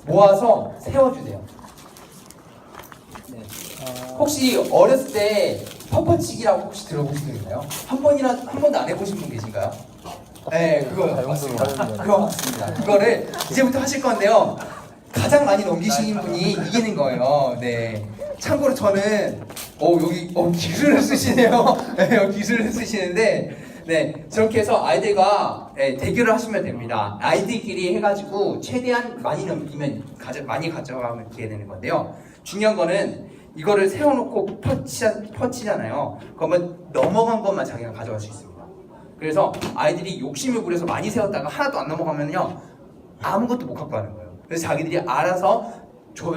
모아서 세워주세요. 혹시 어렸을 때 퍼퍼치기라고 혹시 들어보신 분 있나요? 한 번도 안 해보신 분 계신가요? 네, 그거요. 맞습니다. 그거 맞습니다. 그거를 이제부터 하실 건데요. 가장 많이 넘기시는 분이 이기는 거예요. 네. 참고로 저는 여기 기술을 쓰시네요. 기술을 쓰시는데 저렇게 해서 아이들과 대결을 하시면 됩니다. 아이들끼리 해가지고 최대한 많이 넘기면 많이 가져가면 이렇게 되는 건데요. 중요한 거는 이거를 세워놓고 퍼치잖아요. 그러면 넘어간 것만 자기가 가져갈 수 있습니다. 그래서 아이들이 욕심을 부려서 많이 세웠다가 하나도 안 넘어가면요 아무것도 못 갖고 가는 거예요. 그래서 자기들이 알아서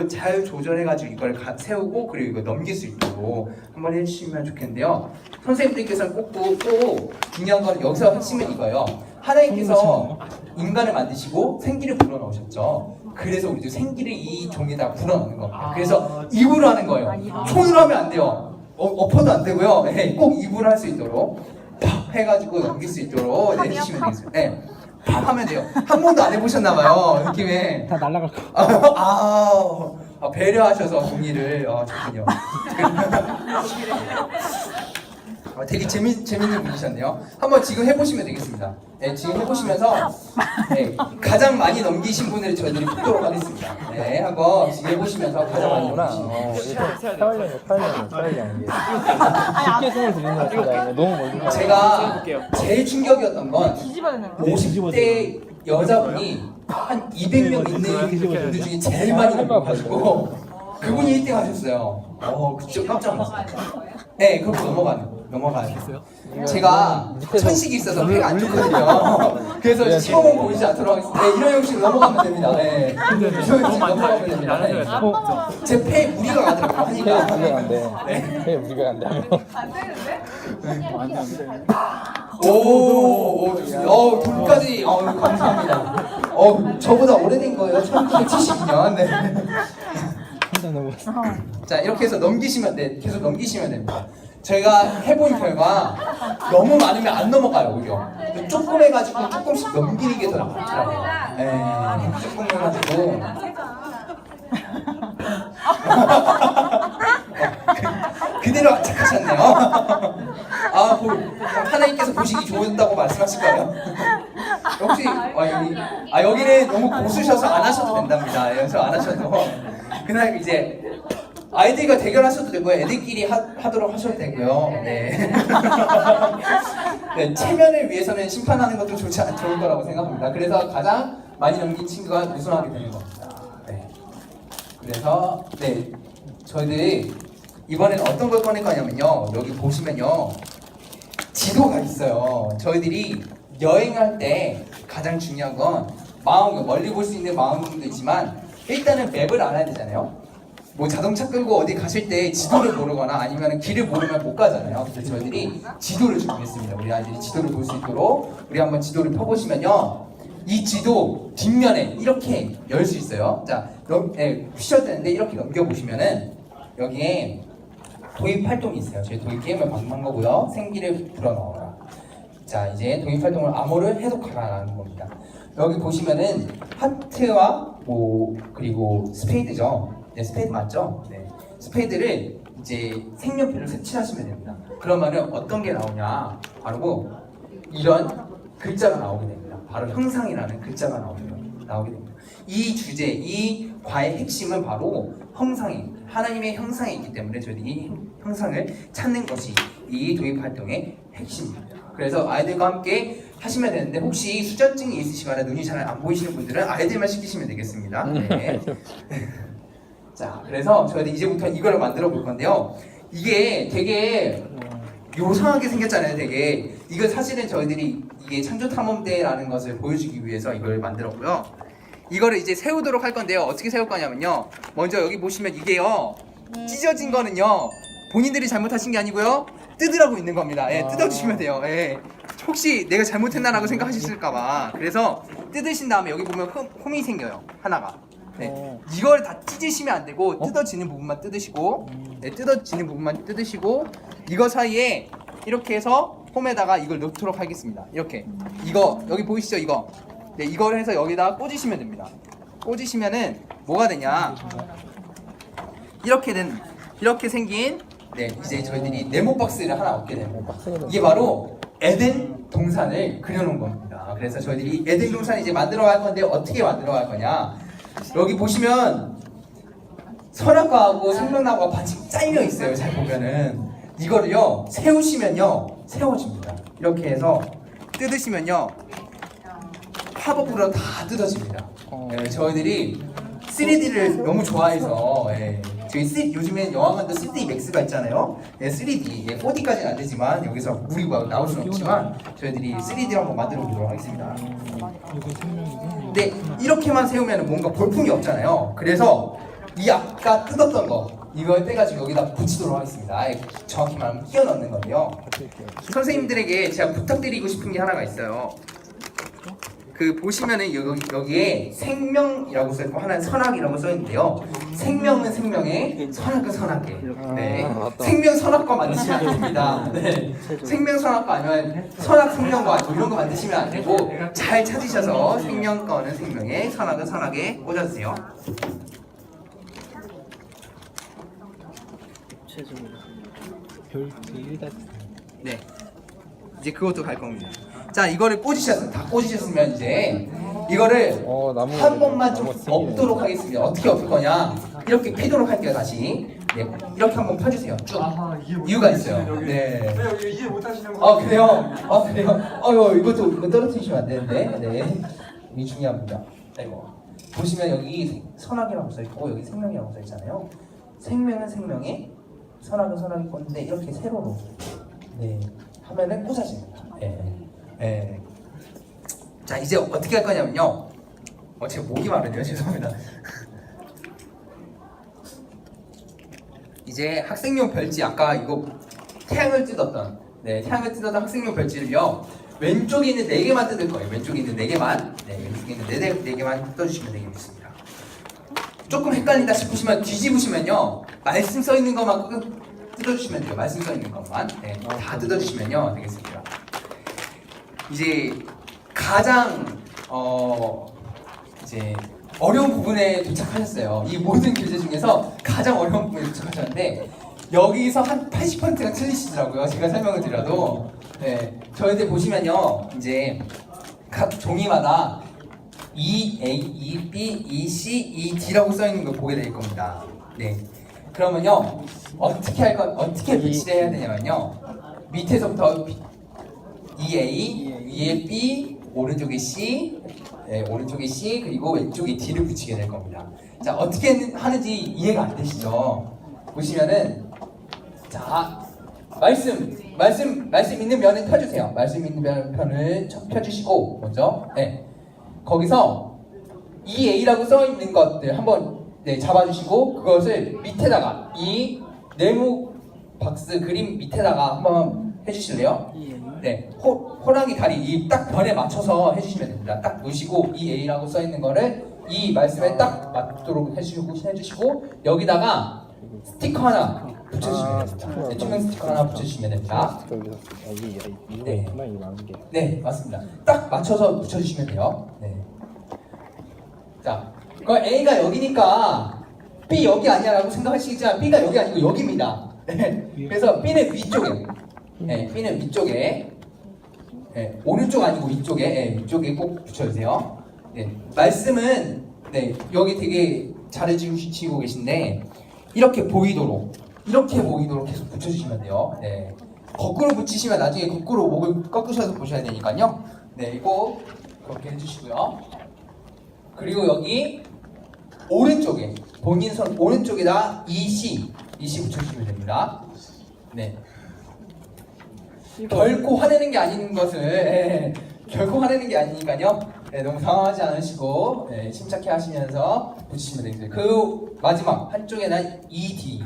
잘 조절해가지고 이걸 세우고 그리고 이거 넘길 수 있도록 한번 해주시면 좋겠는데요. 선생님들께서는 꼭 중요한 건 여기서 핵심은 이거예요. 하나님께서 인간을 만드시고 생기를 불어넣으셨죠. 그래서 우리도 생기를 이 종에다 불어넣는 겁니다. 그래서 입으로 하는 거예요. 손으로 하면 안 돼요. 엎어도 안 되고요. 꼭 입으로 할 수 있도록 팍 해가지고 넘길 수 있도록 해주시면 되겠습니다. 팍 하면 돼요. 한 번도 안 해보셨나봐요. 느낌에 다 날아갈 거. 배려하셔서 종이를 좋군요. 되게 재밌는 분이셨네요. 한번 지금 해보시면 되겠습니다. 지금 해보시면서 가장 많이 넘기신 분을 저희들이 뽑도록 하겠습니다. 한번 지금 해보시면서 가장 많이 넘기신 분. 타일량 이게 쉽게 손을 들이는 것 같아요. 너무 멀리 가요. 제가 제일 충격이었던 건 뒤집어야 되는 거. 50대 여자분이 한 200명 있는 분들 중에 제일 많이 넘어가지고 그분이 1등 하셨어요. 그쵸, 깜짝 놀랐어요. 그렇게 넘어가는 거. 넘어가요. 제가 천식이 있어서 배가 안 좋거든요. 네, 그래서 시범은 보이지 않도록 하겠습니다. 네, 이런 형식으로 넘어가면 됩니다. 네. 이런 형식으로 넘어가면 됩니다. 네. 제 폐에 무리가 가더라고요. 하니까. 우리가 안 돼. 네, 우리가 안 돼. 안 되는데? 안 돼, 안 돼. 오, 돈까지, 감사합니다. 저보다 오래된 거예요. 1972년. 네. 혼자 넘어갔어. 자, 이렇게 해서 넘기시면, 네, 계속 넘기시면 됩니다. 저희가 해본 결과 너무 많으면 안 넘어가요, 오히려. 조금 해가지고 조금씩 넘기는 게 더 낫더라고요. 네, 조금 해가지고. 그대로 악착하셨네요. 하나님께서 보시기 좋았다고 말씀하실 거예요? 혹시 여기는 너무 고수셔서 안 하셔도 된답니다. 그래서 안 하셔도 그날 이제 아이들과 대결하셔도 되고요. 애들끼리 하도록 하셔도 되고요. 네. 네, 체면을 위해서는 심판하는 것도 좋을 거라고 생각합니다. 그래서 가장 많이 넘긴 친구가 우승하게 되는 겁니다. 네. 그래서 네, 저희들이 이번에는 어떤 걸 꺼낼 거냐면요. 여기 보시면요. 지도가 있어요. 저희들이 여행할 때 가장 중요한 건 멀리 볼 수 있는 마음도 있지만 일단은 맵을 알아야 되잖아요. 뭐 자동차 끌고 어디 가실 때 지도를 모르거나 아니면 길을 모르면 못 가잖아요. 그래서 저희들이 지도를 준비했습니다. 우리 아이들이 지도를 볼 수 있도록 우리 한번 지도를 펴보시면요. 이 지도 뒷면에 이렇게 열 수 있어요. 자, 푸셔도 되는데 이렇게 넘겨보시면은 여기에 도입 활동이 있어요. 저희 도입 게임을 방문한 거고요. 생기를 불어넣어라. 자, 이제 도입 활동을 암호를 해석하라는 겁니다. 여기 보시면은 하트와 그리고 스페이드죠. 네, 스페이드 맞죠? 네. 스페이드를 이제 색연필로 색칠하시면 됩니다. 그러면은 어떤 게 나오냐? 바로 이런 글자가 나오게 됩니다. 바로 형상이라는 글자가 나오게 됩니다. 이 주제, 이 과의 핵심은 바로 하나님의 형상에 있기 때문에 저희들이 이 형상을 찾는 것이 이 도입 활동의 핵심입니다. 그래서 아이들과 함께 하시면 되는데 혹시 수전증이 있으시거나 눈이 잘 안 보이시는 분들은 아이들만 시키시면 되겠습니다. 네. 자, 그래서 저희들 이제부터 이걸 만들어 볼 건데요. 이게 되게 요상하게 생겼잖아요. 되게 이거 사실은 저희들이 이게 창조탐험대라는 것을 보여주기 위해서 이걸 만들었고요. 이거를 이제 세우도록 할 건데요. 어떻게 세울 거냐면요. 먼저 여기 보시면 이게요. 찢어진 거는요. 본인들이 잘못하신 게 아니고요. 뜯으라고 있는 겁니다. 예, 뜯어주시면 돼요. 예. 혹시 내가 잘못했나라고 생각하실까봐. 그래서 뜯으신 다음에 여기 보면 홈이 생겨요. 하나가. 네. 이걸 다 찢으시면 안 되고 뜯어지는 부분만 뜯으시고, 네, 뜯어지는 부분만 뜯으시고 이거 사이에 이렇게 해서 홈에다가 이걸 넣도록 하겠습니다. 이렇게 이거 여기 보이시죠? 이거 네, 이걸 해서 여기다가 꽂으시면 됩니다. 꽂으시면은 뭐가 되냐? 이렇게 생긴 네, 이제 저희들이 네모 박스를 하나 얻게 됩니다. 이게 바로 에덴 동산을 그려놓은 겁니다. 그래서 저희들이 에덴 동산을 이제 만들어 갈 건데 어떻게 만들어 갈 거냐? 여기 보시면 선악과하고 생명나무가 반씩 잘려 있어요. 잘 보면은 이거를요 세우시면요 세워집니다. 이렇게 해서 뜯으시면요 팝업으로 다 뜯어집니다. 네, 저희들이 3D를 너무 좋아해서 저희 요즘엔 영화관도 3D 맥스가 있잖아요. 네, 3D 4D까지는 안 되지만 여기서 물이 막 나올 수는 없지만 저희들이 3D를 한번 만들어 보도록 하겠습니다. 근데 이렇게만 세우면 뭔가 볼품이 없잖아요. 그래서 이 아까 뜯었던 거 이걸 떼가지고 여기다 붙이도록 하겠습니다. 정확히 말하면 끼워 넣는 건데요. 선생님들에게 제가 부탁드리고 싶은 게 하나가 있어요. 그 보시면은 여기에 생명이라고 써있고 하나는 선악이라고 써있는데요. 생명은 생명에, 선악은 선악에. 네. 생명 선악과 만드시면 안 됩니다. 네. 생명 선악과 아니면 선악 생명과 이런 거 만드시면 안 되고 잘 찾으셔서 생명 거는 생명에, 선악은 선악에 꽂아주세요. 네. 이제 그것도 갈 겁니다. 자, 이거를 다 꽂으셨으면 이제 이거를 한 번만 좀 엎도록 하겠습니다. 어떻게 엎을 거냐? 이렇게 피도록 할게요, 다시. 네, 이렇게 한번 펴주세요. 쭉. 이유가 있어요. 네. 왜 이해 못하시는 거? 그래요? 그래요? 이거 떨어뜨리시면 안 되는데. 네. 이게 중요합니다. 보시면 여기 선악이라고 써있고 여기 생명이라고 써있잖아요. 생명은 생명에, 선악은 선악이 꽂는데 이렇게 세로로 네, 하면은 꽂아집니다. 자, 이제 어떻게 할 거냐면요. 제가 목이 마르네요. 죄송합니다. 이제 학생용 별지, 아까 이거 태양을 뜯었던 학생용 별지를요, 왼쪽에 있는 4개만 뜯을 거예요. 왼쪽에 있는 4개만, 왼쪽에 있는 4개만 뜯어주시면 되겠습니다. 조금 헷갈린다 싶으시면 뒤집으시면요, 말씀 써 있는 것만 뜯어주시면 돼요. 말씀 써 있는 것만, 다 뜯어주시면요 되겠습니다. 이제 가장 이제 어려운 부분에 도착하셨어요. 이 모든 교재 중에서 가장 어려운 부분에 도착하셨는데 여기서 한 80%가 틀리시더라고요. 제가 설명을 드려도. 저희들 보시면요, 이제 각 종이마다 E-A, E-B, E-C, E-D라고 써 있는 걸 보게 될 겁니다. 그러면요, 어떻게 배치를 해야 되냐면요, 밑에서부터 E-A, 위에 B, 오른쪽에 C, 오른쪽에 C, 그리고 왼쪽에 D를 붙이게 될 겁니다. 자, 어떻게 하는지 이해가 안 되시죠? 보시면은, 자, 말씀 있는 면을 펴주세요. 말씀 있는 편을 펴주시고, 먼저, 거기서 EA라고 써 있는 것들 한번 잡아주시고, 그것을 밑에다가 이 네모 박스 그림 밑에다가 한번 해주실래요? 호랑이 다리 이 딱 변에 맞춰서 해주시면 됩니다. 딱 놓으시고 EA라고 써 있는 거를 이 말씀에 딱 맞도록 해주시고 여기다가 스티커 하나 붙여주시면 됩니다. 투명 스티커 하나 붙여주시면 됩니다. 네, 맞습니다. 딱 맞춰서 붙여주시면 돼요. 자, 그 A가 여기니까 B 여기 아니야라고 생각하시겠지만 B가 여기 아니고 여기입니다. 그래서 B는 위쪽에, B는 위쪽에, 오른쪽 아니고 위쪽에 꼭 붙여주세요. 말씀은 여기 되게 잘해주시고 계신데 이렇게 보이도록 계속 붙여주시면 돼요. 거꾸로 붙이시면 나중에 거꾸로 목을 꺾으셔서 보셔야 되니까요. 이거 그렇게 해주시고요. 그리고 여기 오른쪽에 본인 손 오른쪽에다 EC 붙여주시면 됩니다. 결코 화내는 게 아닌 것을 결코 화내는 게 아니니까요. 너무 당황하지 않으시고 침착해 하시면서 붙이시면 되겠습니다. 그 마지막 한쪽에다 ED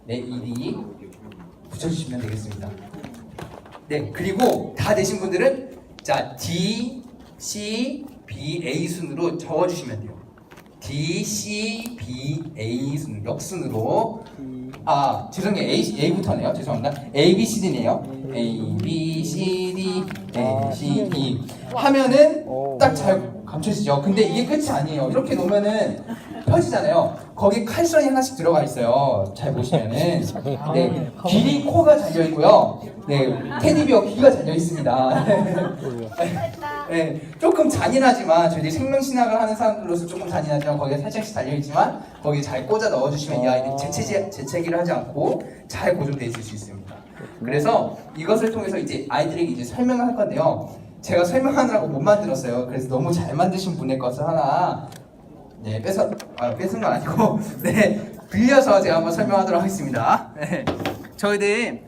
ED 붙여주시면 되겠습니다. 그리고 다 되신 분들은 자 D, C, B, A 순으로 적어주시면 돼요. D, C, B, A 순 역순으로 죄송해요. A부터네요. 죄송합니다. A, B, C, D네요. A, B, C, D, A, C, D 하면은 딱 잘 감춰지죠. 근데 이게 끝이 아니에요. 이렇게 놓으면은 펴지잖아요. 거기 칼선이 하나씩 들어가 있어요. 잘 보시면은 귀리 코가 잘려 있고요. 테디비어 귀가 잘려 있습니다. 조금 잔인하지만 저희들이 생명신학을 하는 사람들로서 조금 잔인하지만 거기에 살짝씩 달려있지만 거기에 잘 꽂아 넣어주시면 이 아이들이 재채기를 하지 않고 잘 고정되어 있을 수 있습니다. 그래서 이것을 통해서 이제 아이들에게 이제 설명을 할 건데요. 제가 설명하느라고 못 만들었어요. 그래서 너무 잘 만드신 분의 것을 하나 뺏은 건 아니고 빌려서 제가 한번 설명하도록 하겠습니다. 저희들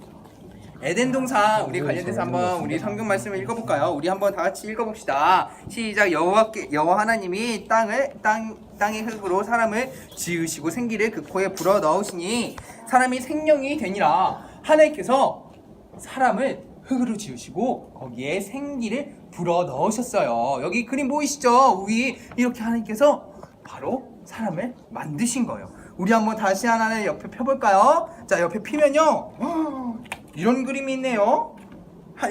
에덴 동산 우리 관련돼서 한번 우리 성경 말씀을 읽어볼까요? 우리 한번 다 같이 읽어봅시다. 시작. 여호와 하나님이 땅의 흙으로 사람을 지으시고 생기를 그 코에 불어 넣으시니 사람이 생명이 되니라. 하나님께서 사람을 흙으로 지으시고 거기에 생기를 불어 넣으셨어요. 여기 그림 보이시죠? 위 이렇게 하나님께서 바로 사람을 만드신 거예요. 우리 한번 다시 하나를 옆에 펴볼까요? 자, 옆에 피면요 이런 그림이 있네요.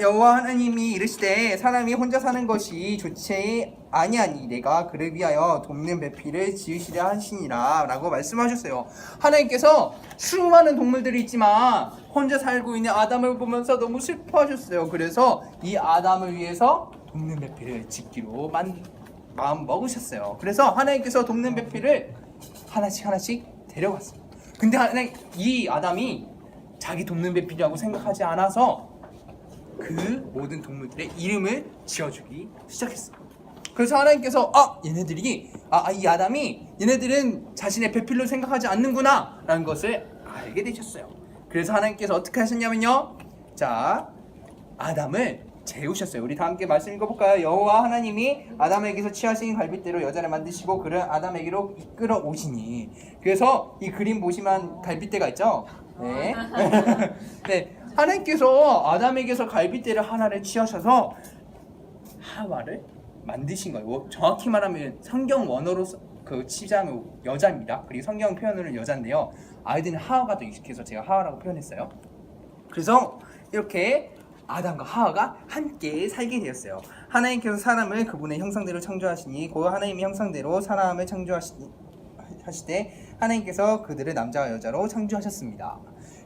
여호와 하나님이 이르시되 사람이 혼자 사는 것이 좋지 아니하니 내가 그를 위하여 돕는 배필을 지으시려 하시니라 라고 말씀하셨어요. 하나님께서 수많은 동물들이 있지만 혼자 살고 있는 아담을 보면서 너무 슬퍼하셨어요. 그래서 이 아담을 위해서 돕는 배필을 짓기로 마음 먹으셨어요. 그래서 하나님께서 돕는 배필을 하나씩 데려갔어요. 근데 이 아담이 자기 돕는 배필이라고 생각하지 않아서 그 모든 동물들의 이름을 지어주기 시작했어요. 그래서 하나님께서 얘네들이 이 아담이 얘네들은 자신의 배필로 생각하지 않는구나 라는 것을 알게 되셨어요. 그래서 하나님께서 어떻게 하셨냐면요, 자 아담을 재우셨어요. 우리 다 함께 말씀 읽어볼까요? 여호와 하나님이 아담에게서 취하신 갈빗대로 여자를 만드시고 그를 아담에게로 이끌어 오시니. 그래서 이 그림 보시면 갈빗대가 있죠? 네. 네. 하나님께서 아담에게서 갈빗대를 하나를 취하셔서 하와를 만드신 거예요. 정확히 말하면 성경 원어로 그 치자면 여자입니다. 그리고 성경 표현으로는 여자인데요. 아이들은 하와가 더 익숙해서 제가 하와라고 표현했어요. 그래서 이렇게 아담과 하와가 함께 살게 되었어요. 하나님께서 사람을 그분의 형상대로 창조하시니 그 하나님의 형상대로 사람을 창조하시되 하나님께서 그들을 남자와 여자로 창조하셨습니다.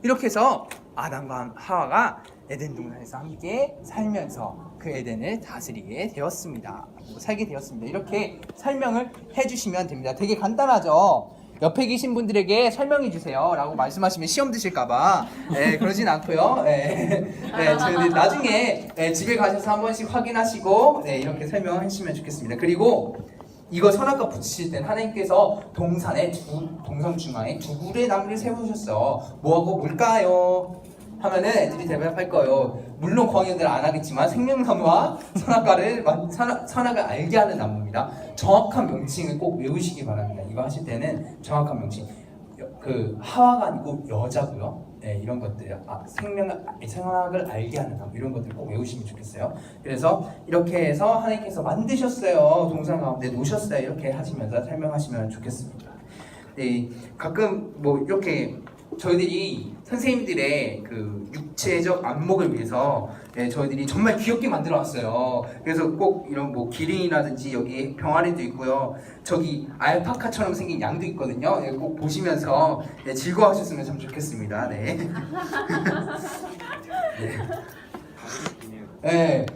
이렇게 해서 아담과 하와가 에덴 동산에서 함께 살면서 그 에덴을 다스리게 되었습니다. 살게 되었습니다. 이렇게 설명을 해주시면 됩니다. 되게 간단하죠? 옆에 계신 분들에게 설명해 주세요 라고 말씀하시면 시험 드실까봐 그러진 않고요. 저희 나중에 집에 가셔서 한 번씩 확인하시고 이렇게 설명하시면 좋겠습니다. 그리고 이거 선악과 붙이실 땐 하나님께서 동산 중앙에 두 그루의 나무를 세우셨어. 뭐하고 뭘까요? 하면은 애들이 대답할 거예요. 물론 광역들 안 하겠지만 생명나무와 선악을 알게 하는 나무입니다. 정확한 명칭을 꼭 외우시기 바랍니다. 이거 하실 때는 정확한 명칭. 그 하와가 아니고 여자고요. 이런 것들, 생명을 알게 하는 나무 이런 것들 꼭 외우시면 좋겠어요. 그래서 이렇게 해서 하나님께서 만드셨어요. 동산 가운데 놓으셨어요. 이렇게 하시면서 설명하시면 좋겠습니다. 가끔 뭐 이렇게 저희들이 선생님들의 그 육체적 안목을 위해서 저희들이 정말 귀엽게 만들어 왔어요. 그래서 꼭 이런 뭐 기린이라든지 여기 병아리도 있고요. 저기 알파카처럼 생긴 양도 있거든요. 꼭 보시면서 즐거워하셨으면 참 좋겠습니다. 네. 네.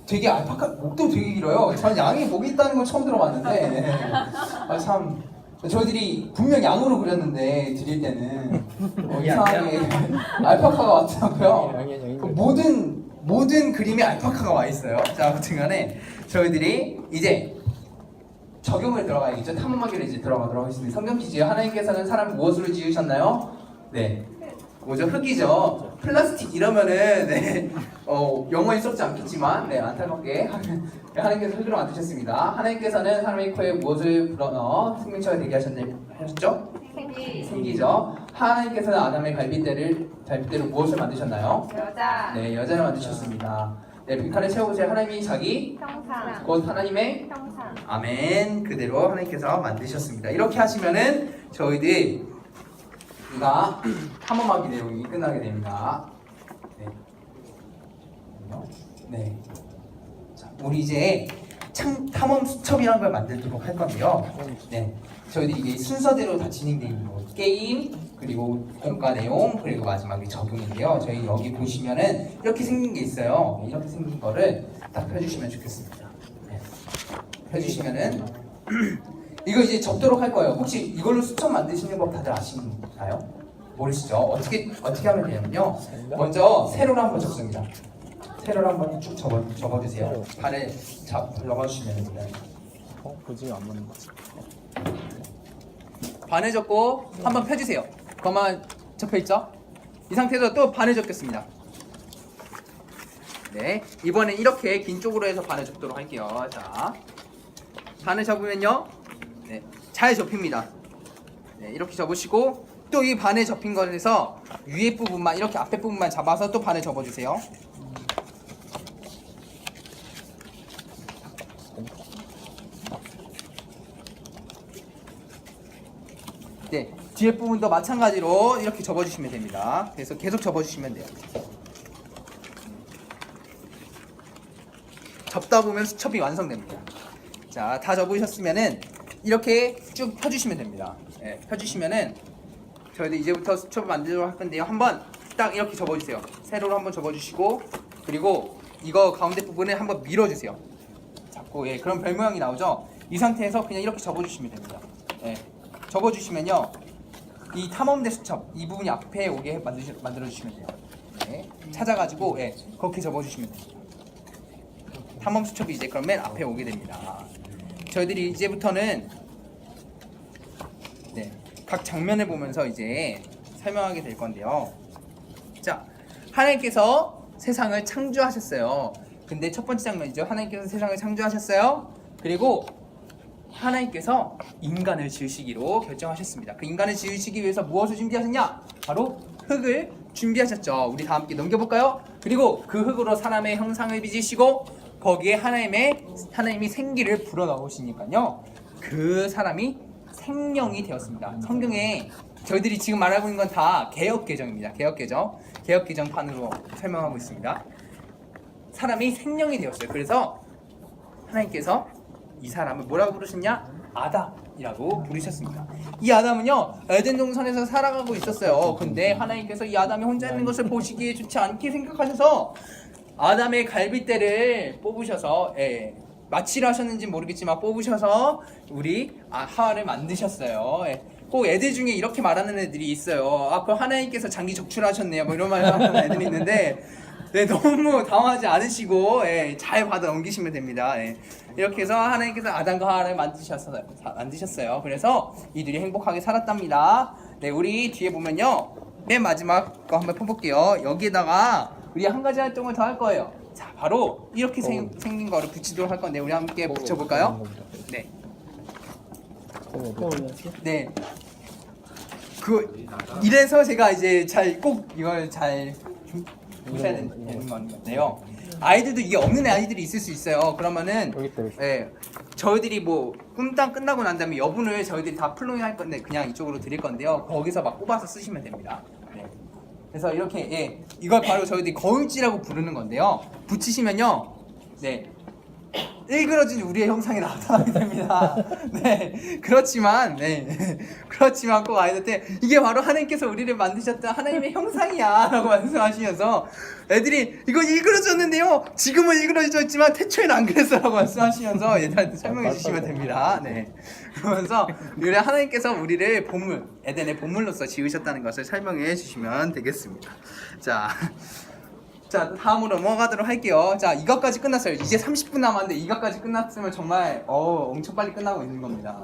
되게 알파카 목도 되게 길어요. 전 양이 목이 있다는 걸 처음 들어봤는데 참. 저희들이 분명 양으로 그렸는데 드릴 때는 이상하게 알파카가 왔더라고요. 모든 그림에 알파카가 와 있어요. 자, 아무튼간에 저희들이 이제 적용을 들어가야겠죠. 탐험하기로 이제 들어가도록 하겠습니다. 성경 퀴즈요. 하나님께서는 사람을 무엇으로 지으셨나요? 네. 뭐죠? 흙이죠. 플라스틱 이러면은 영어에 썩지 않겠지만 안타깝게 하나님께서 흙으로 만드셨습니다. 하나님께서는 사람의 코에 무엇을 불어넣어 생명체가 되게 하셨죠? 생기죠. 하나님께서는 아담의 갈빗대로 무엇을 만드셨나요? 여자. 네, 여자를 만드셨습니다. 빈칸에 채워보세요. 하나님이 자기 형상. 곧 하나님의 형상. 아멘. 그대로 하나님께서 만드셨습니다. 이렇게 하시면은 저희들 우리가 탐험하기 내용이 끝나게 됩니다. 네. 자, 우리 이제 탐험 수첩이라는 걸 만들도록 할 건데요. 네. 저희들이 이게 순서대로 다 진행되어 있는 거. 게임, 그리고 공과 내용, 그리고 마지막에 적용인데요. 저희 여기 보시면은 이렇게 생긴 게 있어요. 이렇게 생긴 거를 딱 펴주시면 좋겠습니다. 네. 펴주시면은 이거 이제 접도록 할 거예요. 혹시 이걸로 수첩 만드시는 법 다들 아시나요? 모르시죠? 어떻게 하면 되냐면요. 먼저 세로로 한번 접습니다. 세로로 한번 쭉 접어주세요. 발을 접어주시면 됩니다. 보지 안 맞는 거지. 반을 접고 한번 펴주세요. 그만 접혀있죠? 이 상태에서 또 반을 접겠습니다. 네, 이번엔 이렇게 긴 쪽으로 해서 반을 접도록 할게요. 자, 반을 접으면요, 네, 잘 접힙니다. 네, 이렇게 접으시고 또 이 반에 접힌 것에서 위에 부분만 이렇게 앞에 부분만 잡아서 또 반을 접어주세요. 네, 뒤에 부분도 마찬가지로 이렇게 접어주시면 됩니다. 그래서 계속 접어주시면 돼요. 접다 보면 수첩이 완성됩니다. 자, 다 접으셨으면은 이렇게 쭉 펴주시면 됩니다. 네, 펴주시면은 저희도 이제부터 수첩을 만들도록 할 건데요. 한번 딱 이렇게 접어주세요. 세로로 한번 접어주시고, 그리고 이거 가운데 부분을 한번 밀어주세요. 잡고, 그럼 별 모양이 나오죠. 이 상태에서 그냥 이렇게 접어주시면 됩니다. 접어주시면요, 이 탐험대 수첩 이 부분이 앞에 오게 만들어주시면 돼요. 찾아가지고 그렇게 접어주시면 됩니다. 탐험 수첩이 이제 그럼 맨 앞에 오게 됩니다. 저희들이 이제부터는 각 장면을 보면서 이제 설명하게 될 건데요. 자, 하나님께서 세상을 창조하셨어요. 근데 첫 번째 장면이죠. 하나님께서 세상을 창조하셨어요. 그리고 하나님께서 인간을 지으시기로 결정하셨습니다. 그 인간을 지으시기 위해서 무엇을 준비하셨냐? 바로 흙을 준비하셨죠. 우리 다 함께 넘겨볼까요? 그리고 그 흙으로 사람의 형상을 빚으시고 거기에 하나님이 생기를 불어넣으시니까요. 그 사람이 생명이 되었습니다. 성경에 저희들이 지금 말하고 있는 건 다 개역개정입니다. 개역개정판으로 설명하고 있습니다. 사람이 생명이 되었어요. 그래서 하나님께서 이 사람을 뭐라고 부르셨냐? 아담이라고 부르셨습니다. 이 아담은요 에덴 동산에서 살아가고 있었어요. 근데 하나님께서 이 아담이 혼자 있는 것을 보시기에 좋지 않게 생각하셔서 아담의 갈빗대를 뽑으셔서 마취를 하셨는지 모르겠지만 뽑으셔서 우리 하와를 만드셨어요. 꼭 애들 중에 이렇게 말하는 애들이 있어요. 그 하나님께서 장기 적출하셨네요. 뭐 이런 말 하는 애들이 있는데 너무 당황하지 않으시고 잘 받아 넘기시면 됩니다. 이렇게 해서 하나님께서 아담과 하와를 만드셨어요. 그래서 이들이 행복하게 살았답니다. 우리 뒤에 보면요. 맨 마지막 거 한번 펴볼게요. 여기에다가 우리 한 가지 활동을 더 할 거예요. 자, 바로 이렇게 생긴 거를 붙이도록 할 건데 우리 함께 붙여볼까요? 네. 네. 이래서 제가 이제 이걸 잘 보셔야 되는 건데요. 아이들도 이게 없는 아이들이 있을 수 있어요. 그러면은 저희들이 뭐 꿈땅 끝나고 난 다음에 여분을 저희들이 다 플로잉 할 건데 그냥 이쪽으로 드릴 건데요. 거기서 막 뽑아서 쓰시면 됩니다. 그래서 이렇게 이걸 바로 저희들이 거울지라고 부르는 건데요. 붙이시면요. 일그러진 우리의 형상이 나타나게 됩니다. 그렇지만 꼭 아이들한테 이게 바로 하나님께서 우리를 만드셨던 하나님의 형상이야 라고 말씀하시면서 애들이 이거 일그러졌는데요 지금은 일그러져 있지만 태초에는 안 그랬어 라고 말씀하시면서 얘들한테 설명해 주시면 됩니다. 그러면서 우리 하나님께서 우리를 에덴의 보물로서 지으셨다는 것을 설명해 주시면 되겠습니다. 자, 다음으로 넘어가도록 할게요. 자, 이것까지 끝났어요. 이제 30분 남았는데 이것까지 끝났으면 정말 엄청 빨리 끝나고 있는 겁니다.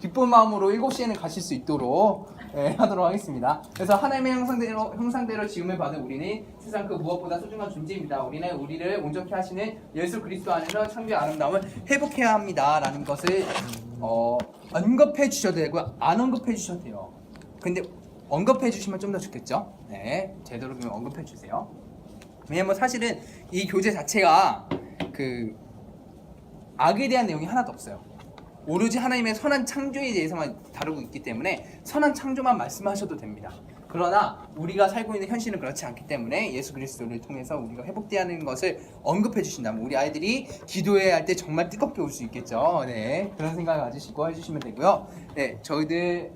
기쁜 마음으로 7시에는 가실 수 있도록 하도록 하겠습니다. 그래서 하나님의 형상대로 지음을 받은 우리는 세상 그 무엇보다 소중한 존재입니다. 우리는 우리를 온전케 하시는 예수 그리스도 안에서 창조의 아름다움을 회복해야 합니다. 라는 것을 언급해 주셔도 되고 안 언급해 주셔도 돼요. 근데 언급해 주시면 좀 더 좋겠죠? 제대로 그러면 언급해 주세요. 왜냐면 사실은 이 교재 자체가 악에 대한 내용이 하나도 없어요. 오로지 하나님의 선한 창조에 대해서만 다루고 있기 때문에 선한 창조만 말씀하셔도 됩니다. 그러나 우리가 살고 있는 현실은 그렇지 않기 때문에 예수 그리스도를 통해서 우리가 회복되어야 하는 것을 언급해 주신다면 우리 아이들이 기도해야 할 때 정말 뜨겁게 올 수 있겠죠. 그런 생각을 가지시고 해주시면 되고요. 저희들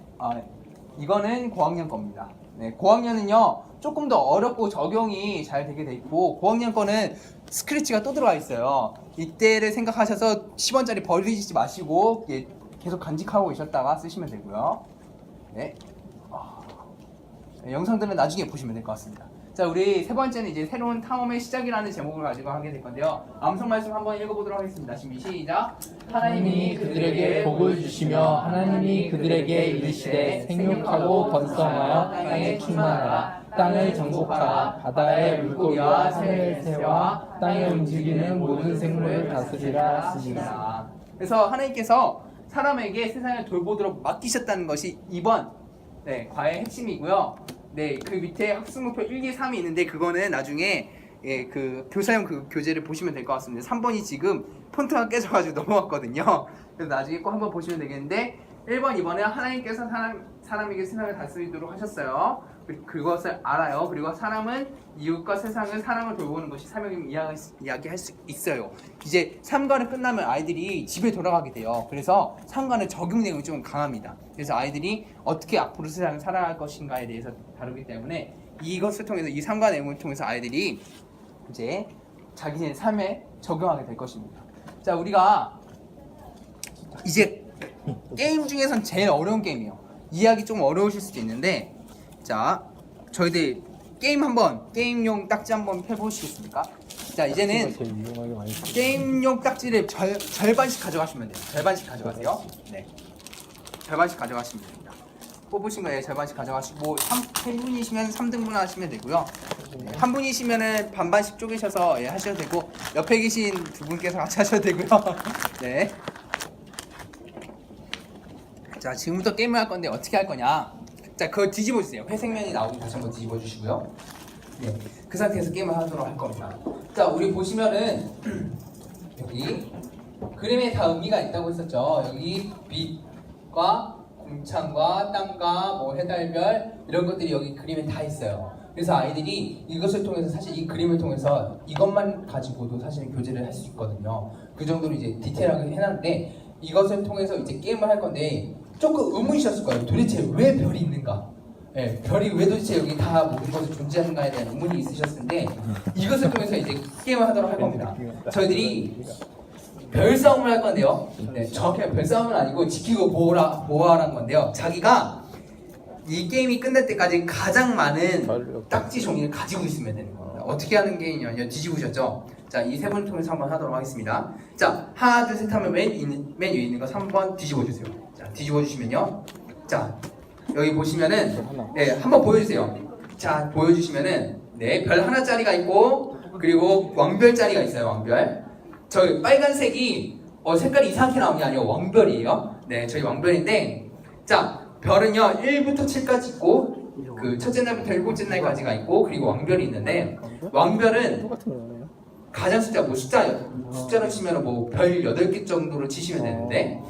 이거는 고학년 겁니다. 고학년은요 조금 더 어렵고 적용이 잘 되게 돼 있고 고학년 거는 스크래치가 또 들어가 있어요. 이때를 생각하셔서 10원짜리 버리지 마시고 계속 간직하고 계셨다가 쓰시면 되고요. 영상들은 나중에 보시면 될 것 같습니다. 자, 우리 세 번째는 이제 새로운 탐험의 시작이라는 제목을 가지고 하게 될 건데요. 암송 말씀 한번 읽어보도록 하겠습니다. 준비 시작. 하나님이 그들에게 복을 주시며 하나님이 그들에게 이르시되 생육하고 번성하여 땅에 충만하라. 땅을 정복하라. 바다의 물고기와 하늘의 새와 땅에 움직이는 모든 생물을 다스리라 하시니라. 그래서 하나님께서 사람에게 세상을 돌보도록 맡기셨다는 것이 이번 과의 핵심이고요. 그 밑에 학습 목표 1, 2, 3이 있는데 그거는 나중에 그 교사용 그 교재를 보시면 될 것 같습니다. 3번이 지금 폰트가 깨져가지고 넘어갔거든요. 그래서 나중에 꼭 한번 보시면 되겠는데 1번, 2번은 하나님께서 사람에게 세상을 다스리도록 하셨어요. 그것을 알아요. 그리고 사람은 이웃과 세상을 사랑을 돌보는 것이 사명임을 이야기할 수 있어요. 이제 3과를 끝나면 아이들이 집에 돌아가게 돼요. 그래서 3과는 적용 내용이 좀 강합니다. 그래서 아이들이 어떻게 앞으로 세상을 살아갈 것인가에 대해서 다루기 때문에 이것을 통해서 이 3과 내용을 통해서 아이들이 이제 자기의 삶에 적용하게 될 것입니다. 자, 우리가 이제 게임 중에선 제일 어려운 게임이에요. 이해하기 좀 어려우실 수도 있는데 자, 저희들 게임용 딱지 한번 펴보시겠습니까? 자, 이제는 게임용 딱지를 절반씩 가져가시면 돼요. 절반씩 가져가세요. 절반씩 가져가시면 됩니다. 뽑으신 거에 절반씩 가져가시고 3분이시면 3등분 하시면 되고요. 네, 한 분이시면은 반반씩 쪼개셔서 예, 하셔도 되고 옆에 계신 두 분께서 같이 하셔도 되고요. 네. 자, 지금부터 게임을 할 건데 어떻게 할 거냐? 자, 그걸 뒤집어 주세요. 회색면이 나오게 다시 한번 뒤집어 주시고요. 네, 그 상태에서 게임을 하도록 할 겁니다. 자, 우리 보시면은 여기 그림에 다 의미가 있다고 했었죠. 여기 빛과 공창과 땅과 뭐 해달별 이런 것들이 여기 그림에 다 있어요. 그래서 아이들이 이것을 통해서 사실 이 그림을 통해서 이것만 가지고도 사실 교재를 할 수 있거든요. 그 정도로 이제 디테일하게 해놨는데 이것을 통해서 이제 게임을 할 건데 조금 의문이셨을 거예요. 도대체 왜 별이 있는가? 네, 별이 왜 도대체 여기 다 모든 것이 존재하는가에 대한 의문이 있으셨을 텐데 이것을 통해서 이제 게임을 하도록 할 겁니다. 저희들이 별 싸움을 할 건데요. 네, 정확히 별 싸움은 아니고 지키고 보호하라는 건데요. 자기가 이 게임이 끝날 때까지 가장 많은 딱지 종이를 가지고 있으면 되는 겁니다. 어떻게 하는 게임이냐면 뒤집으셨죠? 자, 이 세 분을 통해서 한번 하도록 하겠습니다. 자, 하나, 둘, 셋 하면 맨 위에 있는 거 3번 뒤집어 주세요. 자, 뒤집어 주시면요. 자, 여기 보시면은 네, 한번 보여주세요. 자, 보여주시면은 네, 별 하나짜리가 있고 그리고 왕별짜리가 있어요. 왕별. 저희 빨간색이 색깔이 이상하게 나온 게 아니에요. 왕별이에요. 네, 저희 왕별인데 자, 별은요 1부터 7까지 있고 그 첫째 날부터 일곱째 날까지가 있고 그리고 왕별이 있는데 왕별은 가장 숫자 뭐 숫자로 치면 뭐 별 8개 정도로 치시면 되는데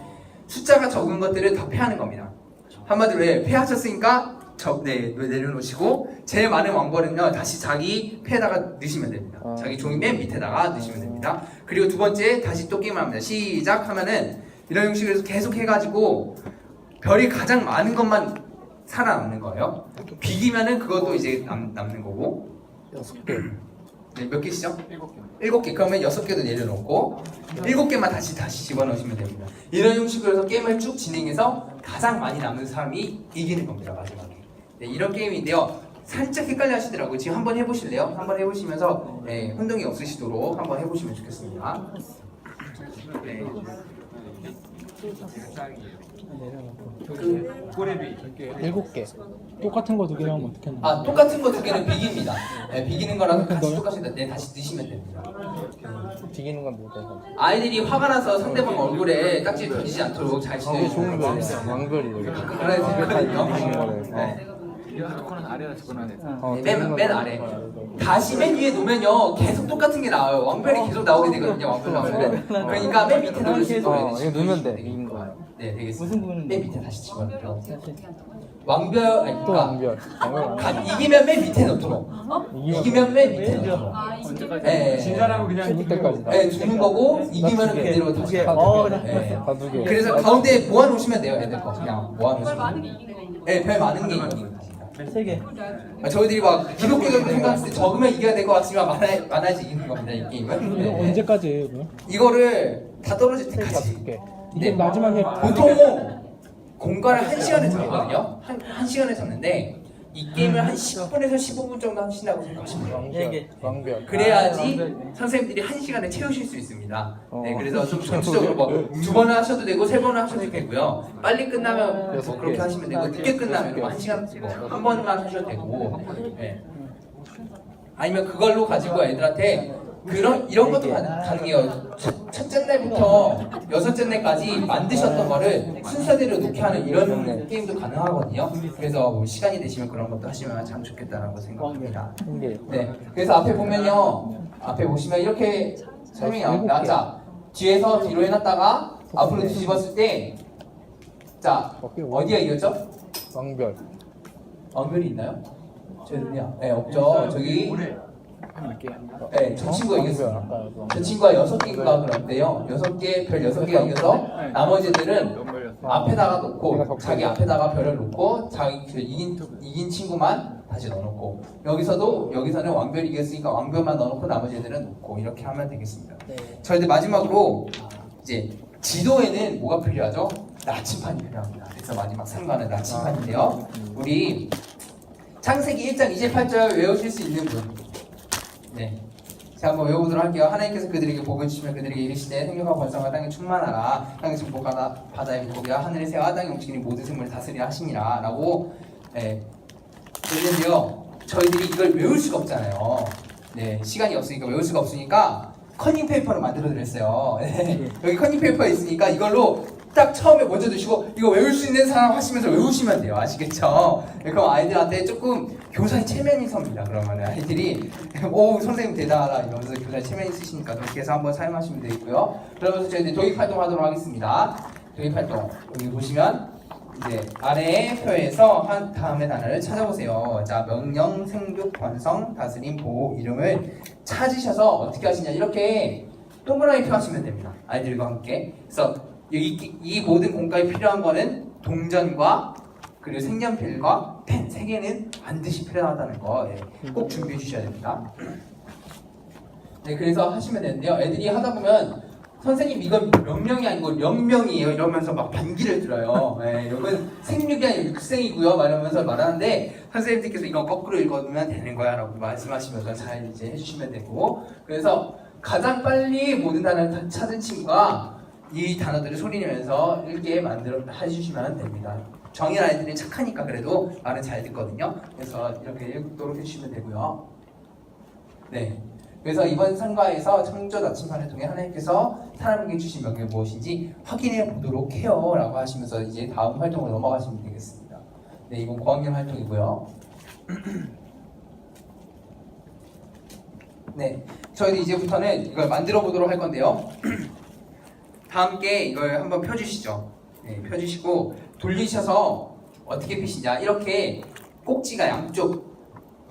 숫자가 적은 것들을 다 패하는 겁니다. 한마디로 패하셨으니까 내려놓으시고 제일 많은 왕벌은요 다시 자기 패에다가 넣으시면 됩니다. 자기 종이 맨 밑에다가 넣으시면 됩니다. 그리고 두 번째 다시 또 게임을 합니다. 시작 하면은 이런 형식으로 계속 해가지고 별이 가장 많은 것만 살아남는 거예요. 비기면은 그것도 이제 남는 거고. 6개. 네, 몇 개시죠? 7개. 그러면 6개도 내려놓고 7개만 다시 집어넣으시면 됩니다. 이런 형식으로 해서 게임을 쭉 진행해서 가장 많이 남는 사람이 이기는 겁니다. 마지막에. 네, 이런 게임인데요. 살짝 헷갈려 하시더라고요. 지금 한번 해보실래요? 한번 해보시면서 네, 혼동이 없으시도록 한번 해보시면 좋겠습니다. 네. 꼬레비 7개. 똑같은 거 2개 나오면 어떻게 하나? 똑같은 거 2개는 비깁니다. 네, 비기는 거랑 같이 똑같이 다시 넣으시면 됩니다. 비기는 건 뭐죠? 아이들이 화가 나서 상대방 얼굴에 딱지 던지지 않도록 잘 이게 좋은 거예요. 지내주세요. 왕별이 여기. 그래야 되거든요. 네. 이거 조건은 아래다 적어놔야 돼. 맨 아래. 다시 맨 위에 놓으면요 계속 똑같은 게 나와요. 왕별이 계속 나오게 되거든요. 왕별 나오면. 그러니까 맨 밑에 놓으실 거예요. 이거 넣으면 돼. 이긴 거야. 네, 되겠습니다. 맨 밑에 다시 집어넣어요. 왕별 아니 또 그러니까 왕별. 이기면 맨 밑에 넣도록. 이기면 맨 밑에 넣도록. 네. 진 사람은 그냥 죽을 때까지. 네, 죽는 거고 이기면 그대로 다시 하고. 네. 다 2개. 그래서 가운데 모아놓으시면 돼요, 애들 거. 그냥 모아놓으시면. 네, 별 많은 게 이기는 겁니다. 3개. 저희들이 막 기독교적으로 생각했을 때 적으면 이겨야 될 것 같지만 많아야지 이기는 겁니다, 이 게임은. 이거 언제까지 해요, 그럼? 이거를 다 떨어질 때까지. 5개. 네. 이게 마지막에 보통 공간을 1시간에 잡거든요. 한 시간에 잡는데 이 게임을 한 10분에서 15분 정도 하신다고 생각하시면 돼요. 왕별. 그래야지 선생님들이 1시간에 채우실 수 있습니다. 네, 그래서 좀 전투적으로 뭐 2번을 하셔도 되고 3번을 하셔도 되고요. 빨리 끝나면 뭐 그렇게 하시면 되고 늦게 끝나면 뭐 1시간 한 번만 하셔도 되고. 네. 아니면 그걸로 가지고 애들한테 이런 것도 가능해요. 첫째 날부터 6째 날까지 만드셨던 거를 순서대로 놓게 하는 이런 게임도 가능하거든요. 그래서 뭐 시간이 되시면 그런 것도 하시면 참 좋겠다라고 생각합니다. 네, 그래서 앞에 보면요, 앞에 보시면 이렇게 설명이 나옵니다. 자, 뒤에서 뒤로 해놨다가 앞으로 뒤집었을 때, 자, 어디가 이겼죠? 왕별. 왕별이 있나요? 저는요, 네, 없죠. 저기. 네, 저 친구가 이겼습니다. 저 친구가 6개인가 그런데요. 6개, 별 6개가 이겨서 나머지 애들은 앞에다가 놓고 자기 앞에다가 별을 놓고 자기 그 이긴 친구만 다시 넣어놓고 여기서는 왕별이 이겼으니까 왕별만 넣어놓고 나머지 애들은 놓고 이렇게 하면 되겠습니다. 저희들 마지막으로 이제 지도에는 뭐가 필요하죠? 나침판이 필요합니다. 그래서 마지막 3관은 나침판인데요. 우리 창세기 1장 28절 외우실 수 있는 분. 네. 자, 한번 외워보도록 할게요. 하나님께서 그들에게 복을 주시면 그들에게 이르시되 생명과 번성과 땅에 충만하라. 땅에 정복하라. 바다의 물고기와 하늘의 새와 땅에 움직이는 모든 생물을 다스리라 하시니라. 라고 그랬는데요. 저희들이 이걸 외울 수가 없잖아요. 네, 시간이 없으니까 외울 수가 없으니까 커닝 페이퍼를 만들어 드렸어요. 네, 여기 커닝 페이퍼 있으니까 이걸로 딱 처음에 먼저 드시고 이거 외울 수 있는 사람 하시면서 외우시면 돼요. 아시겠죠? 네, 그럼 아이들한테 조금 교사의 체면이 섭니다. 그러면 아이들이 오 선생님 대단하다 이러면서 교사의 체면이 있으시니까 그렇게 해서 한번 사용하시면 되고요. 그러면서 저희들 도입 활동하도록 하겠습니다. 도입 활동 여기 보시면 이제 아래의 표에서 한 다음의 단어를 찾아보세요. 자, 명령, 생육, 번성, 다스림, 보호, 이름을 찾으셔서 어떻게 하시냐 이렇게 동그라미 펴하시면 됩니다. 아이들과 함께. 그래서 이 모든 공과에 필요한 거는 동전과 그리고 색연필과 펜 3개는 반드시 필요하다는 거 꼭 준비해 주셔야 됩니다. 네, 그래서 하시면 되는데요. 애들이 하다 보면 선생님 이건 명령이 아니고 영명이에요 이러면서 막 반기를 들어요. 네, 이건 생육이 아니고 육생이고요 막 이러면서 말하는데 선생님들께서 이건 거꾸로 읽어두면 되는 거야 라고 말씀하시면서 잘 이제 해주시면 되고, 그래서 가장 빨리 모든 단어를 찾은 친구가 이 단어들을 소리내면서 읽게 만들어 해주시면 됩니다. 정인 아이들이 착하니까 그래도 말은 잘 듣거든요. 그래서 이렇게 읽도록 해주시면 되고요. 네. 그래서 이번 상과에서 창조 나침반을 통해 하나님께서 사람에게 주신 명령이 무엇인지 확인해 보도록 해요 라고 하시면서 이제 다음 활동으로 넘어가시면 되겠습니다. 네, 이건 고학년 활동이고요. 네, 저희는 이제부터는 이걸 만들어 보도록 할 건데요. 다 함께 이걸 한번 펴주시죠. 네, 펴주시고 돌리셔서 어떻게 펴시냐, 이렇게 꼭지가 양쪽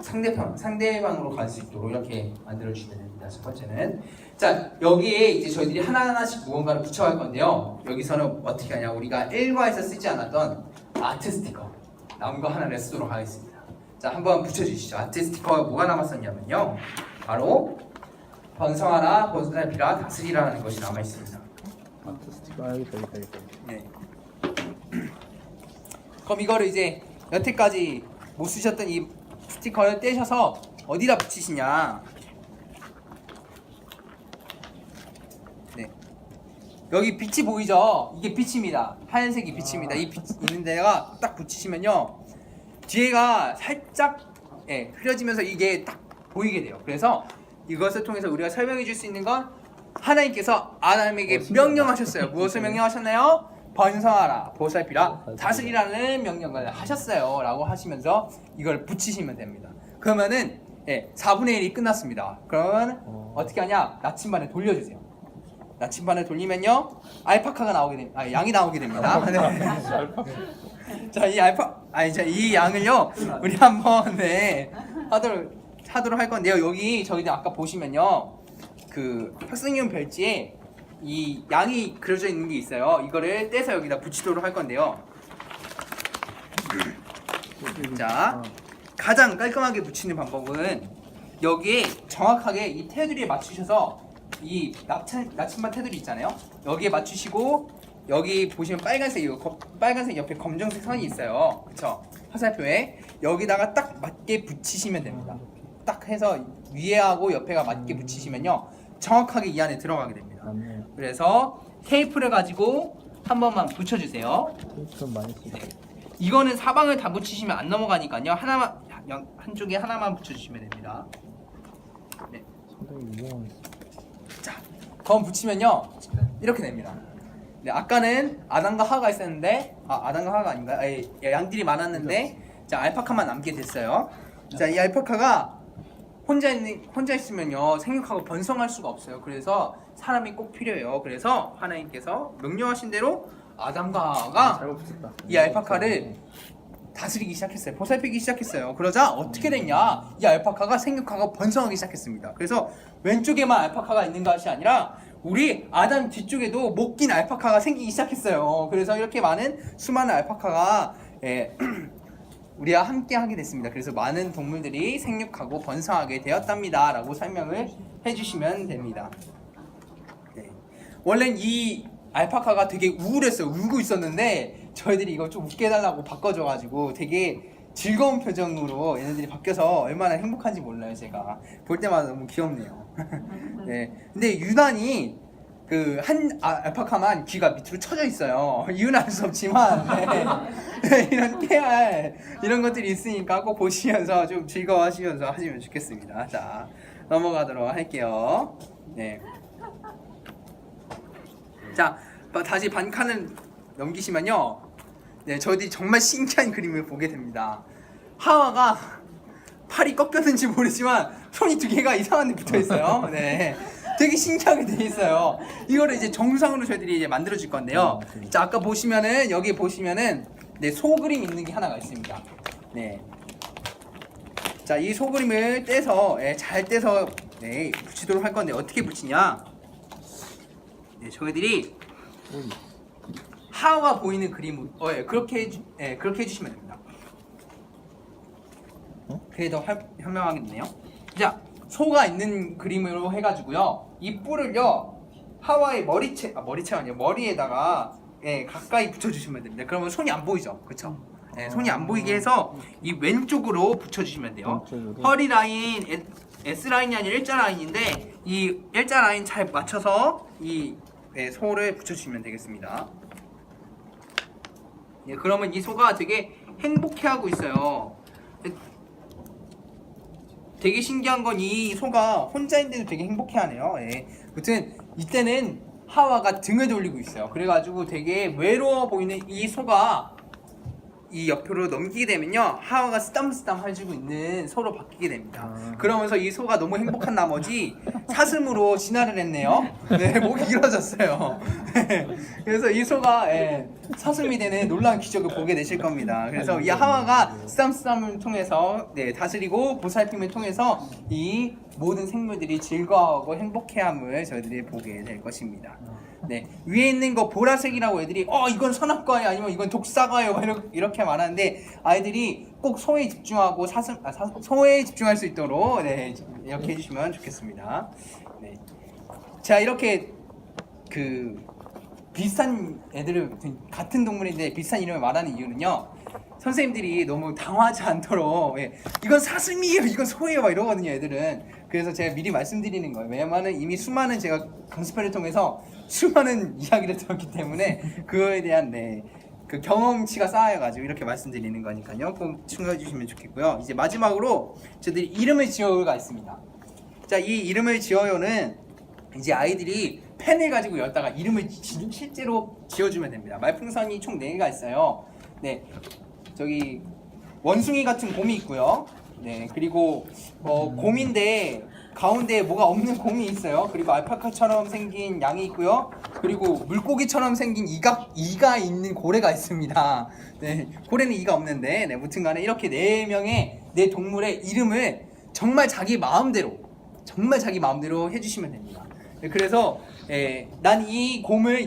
상대방으로 갈 수 있도록 이렇게 만들어 주시면 됩니다. 첫 번째는 자, 여기에 이제 저희들이 하나하나씩 무언가를 붙여갈 건데요. 여기서는 어떻게 하냐, 우리가 1과에서 쓰지 않았던 아트 스티커 남은 거 하나를 쓰도록 하겠습니다. 자, 한번 붙여주시죠. 아트 스티커가 뭐가 남았었냐면요, 바로 번성하라, 보살피라, 다스리라는 것이 남아 있습니다. 아트 스티커 여기다. 네. 그럼 이거를 이제 여태까지 못 쓰셨던 이 스티커를 떼셔서 어디다 붙이시냐? 네. 여기 빛이 보이죠? 이게 빛입니다. 하얀색이 빛입니다. 이 빛 있는 데가 딱 붙이시면요, 뒤에가 살짝 흐려지면서 이게 딱 보이게 돼요. 그래서 이것을 통해서 우리가 설명해 줄 수 있는 건 하나님께서 아담에게 명령하셨어요. 무엇을 명령하셨나요? 번성하라, 보살피라, 다스리라는 명령을 하셨어요 라고 하시면서 이걸 붙이시면 됩니다. 그러면은 4분의 1이 끝났습니다. 그러면 어떻게 하냐, 나침반을 돌려주세요. 나침반을 돌리면요, 알파카가 나오게 됩니다. 양이 나오게 됩니다. 네. 자, 이 양을요 우리 한번 하도록 할 건데요. 여기 저희들 아까 보시면요, 그 학생용 별지에 이 양이 그려져 있는 게 있어요. 이거를 떼서 여기다 붙이도록 할 건데요. 자, 가장 깔끔하게 붙이는 방법은 여기에 정확하게 이 테두리에 맞추셔서 이 나침반 테두리 있잖아요. 여기에 맞추시고 여기 보시면 빨간색 옆에 검정색 선이 있어요. 그쵸? 화살표에 여기다가 딱 맞게 붙이시면 됩니다. 딱 해서 위에하고 옆에가 맞게 붙이시면요, 정확하게 이 안에 들어가게 됩니다. 그래서 테이프를 가지고 한 번만 붙여주세요. 테이프 많이 쓰죠. 이거는 사방을 다 붙이시면 안 넘어가니까요, 한쪽에 하나만 붙여주시면 됩니다. 네. 상당히 유용한. 자, 검 붙이면요 이렇게 됩니다. 네, 아까는 아담과 하가 있었는데 아담과 하가 아닌가? 양들이 많았는데 자, 알파카만 남게 됐어요. 자, 이 알파카가 혼자 있으면요 생육하고 번성할 수가 없어요. 그래서 사람이 꼭 필요해요. 그래서 하나님께서 명령하신 대로 아담과 하가 잘못 붙였다. 이 알파카를 다스리기 시작했어요. 보살피기 시작했어요. 그러자 어떻게 됐냐, 이 알파카가 생육하고 번성하기 시작했습니다. 그래서 왼쪽에만 알파카가 있는 것이 아니라 우리 아담 뒤쪽에도 못 낀 알파카가 생기기 시작했어요. 그래서 이렇게 수많은 알파카가 우리와 함께 하게 됐습니다. 그래서 많은 동물들이 생육하고 번성하게 되었답니다 라고 설명을 해주시면 됩니다. 네. 원래는 이 알파카가 되게 우울했어요. 울고 있었는데 저희들이 이거 좀 웃게 해달라고 바꿔줘가지고 되게 즐거운 표정으로 얘네들이 바뀌어서 얼마나 행복한지 몰라요. 제가 볼 때마다 너무 귀엽네요. 네, 근데 유난히 그 한 알파카만 귀가 밑으로 쳐져 있어요. 이유는 알 수 없지만 네. 이런 깨알 이런 것들이 있으니까 꼭 보시면서 좀 즐거워하시면서 하시면 좋겠습니다. 자, 넘어가도록 할게요. 네. 자, 다시 반칸을 넘기시면요. 네, 저희들이 정말 신기한 그림을 보게 됩니다. 하와가 팔이 꺾였는지 모르지만 손이 두 개가 이상한 데 붙어 있어요. 네. 되게 신기하게 돼 있어요. 이거를 이제 정상으로 저희들이 이제 만들어 줄 건데요. 자, 아까 보시면은 여기 보시면은 네, 소그림 있는 게 하나가 있습니다. 네. 자, 이 소그림을 떼서 잘 떼서 네, 붙이도록 할 건데 어떻게 붙이냐? 네, 저희들이 하와 보이는 그림 그렇게 해주시면 됩니다. 그게 더 현명하겠네요. 자, 소가 있는 그림으로 해가지고요. 이 뿔을요 하와의 머리채가 아니에요. 머리에다가 가까이 붙여주시면 됩니다. 그러면 손이 안 보이죠, 그렇죠? 손이 안 보이게 해서 이 왼쪽으로 붙여주시면 돼요. 왼쪽으로? 허리 라인 S 라인이 아니라 일자 라인인데 이 일자 라인 잘 맞춰서 이 소를 붙여주시면 되겠습니다. 예, 그러면 이 소가 되게 행복해하고 있어요. 되게 신기한 건 이 소가 혼자인데도 되게 행복해하네요. 예. 아무튼 이때는 하와가 등을 돌리고 있어요. 그래가지고 되게 외로워 보이는 이 소가 이 옆으로 넘기게 되면요, 하와가 쓰담쓰담 해주고 있는 소로 바뀌게 됩니다. 그러면서 이 소가 너무 행복한 나머지 사슴으로 진화를 했네요. 네, 목이 길어졌어요. 그래서 이 소가 사슴이 되는 놀라운 기적을 보게 되실 겁니다. 그래서 이 하와가 쓰담쓰담을 통해서 다스리고 보살핌을 통해서 이 모든 생물들이 즐거워하고 행복해함을 저희들이 보게 될 것입니다. 네, 위에 있는 거 보라색이라고 애들이 이건 선악과예요, 아니면 이건 독사과예요, 이렇게 말하는데 아이들이 꼭 소에 집중하고 소에 집중할 수 있도록 이렇게 해주시면 좋겠습니다. 네. 자, 이렇게 그 비슷한 애들을 같은 동물인데 비슷한 이름을 말하는 이유는요, 선생님들이 너무 당황하지 않도록 이건 사슴이에요, 이건 소예요 막 이러거든요, 애들은. 그래서 제가 미리 말씀드리는 거예요. 왜냐면은 이미 수많은 제가 강습회를 통해서 수많은 이야기를 들었기 때문에 그거에 대한 그 경험치가 쌓여가지고 이렇게 말씀드리는 거니까요. 꼭 챙겨주시면 좋겠고요. 이제 마지막으로 저희들이 이름을 지어요가 있습니다. 자, 이 이름을 지어요는 이제 아이들이 펜을 가지고 열다가 이름을 실제로 지어주면 됩니다. 말풍선이 총 4개가 있어요. 네, 저기 원숭이 같은 곰이 있고요. 네, 그리고 곰인데 가운데에 뭐가 없는 곰이 있어요. 그리고 알파카처럼 생긴 양이 있고요. 그리고 물고기처럼 생긴 이가 있는 고래가 있습니다. 네, 고래는 이가 없는데 무튼간에 이렇게 4명의 동물의 이름을 정말 자기 마음대로 해주시면 됩니다. 네, 그래서 난 이 곰을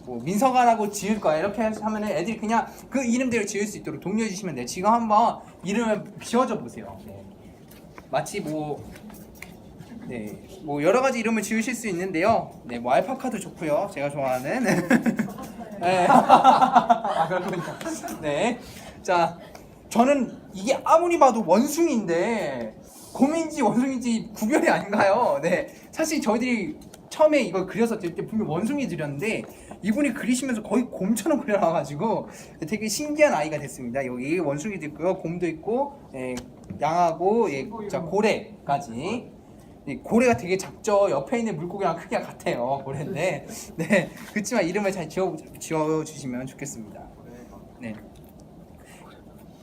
민서가라고 지을 거야, 이렇게 하면은 애들이 그냥 그 이름대로 지을 수 있도록 독려해 주시면 돼요. 지금 한번 이름을 지어줘 보세요. 마치 여러 가지 이름을 지으실 수 있는데요. 알파카도 좋고요, 제가 좋아하는. 네. 그렇군요. 네. 자, 저는 이게 아무리 봐도 원숭이인데 곰인지 원숭이인지 구별이 안 가요. 네. 사실 저희들이 처음에 이걸 그려서 들 때 분명 원숭이 드렸는데 이분이 그리시면서 거의 곰처럼 그려놔가지고 되게 신기한 아이가 됐습니다. 여기 원숭이도 있고요, 곰도 있고, 양하고 자, 고래까지. 고래가 되게 작죠. 옆에 있는 물고기랑 크기가 같아요, 고래인데. 네, 그렇지만 이름을 잘 지어주시면 좋겠습니다. 네.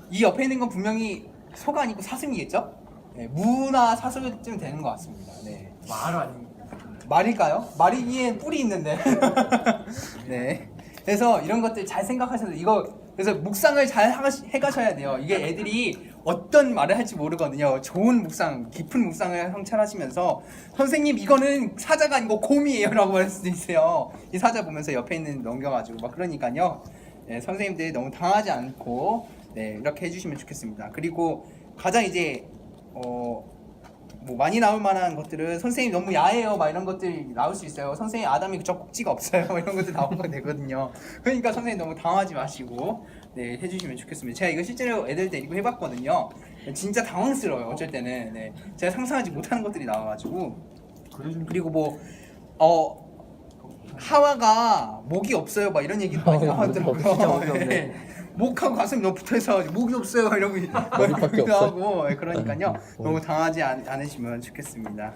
이 옆에 있는 건 분명히 소가 아니고 사슴이겠죠? 네, 무나 사슴쯤 되는 것 같습니다. 네. 말 아닙니다. 말일까요? 말이기엔 뿔이 있는데. 네. 그래서 이런 것들 잘 생각하셔서 그래서 묵상을 잘 해가셔야 돼요. 이게 애들이 어떤 말을 할지 모르거든요. 좋은 묵상, 깊은 묵상을 성찰하시면서 선생님 이거는 사자가 아니고 곰이에요 라고 할 수도 있어요. 이 사자 보면서 옆에 있는 넘겨가지고 막 그러니까요. 네, 선생님들이 너무 당하지 않고 이렇게 해주시면 좋겠습니다. 그리고 가장 이제 많이 나올 만한 것들은 선생님 너무 야해요 막 이런 것들이 나올 수 있어요. 선생님 아담이 그저 꼭지가 없어요 이런 것들 나오게 되거든요. 그러니까 선생님 너무 당하지 마시고 네, 해주시면 좋겠습니다. 제가 이거 실제로 애들 데리고 해봤거든요. 진짜 당황스러워요. 어쩔 때는 네, 제가 상상하지 못하는 것들이 나와가지고 그리고 뭐 하와가 목이 없어요, 막 이런 얘기도 많이 진짜 나왔더라고요. 목이 없네. 네. 목하고 가슴이 너무 붙어있어 목이 없어요 이러고 머리밖에 이러기도 없어요? 하고 그러니까요 너무 당하지 않으시면 좋겠습니다.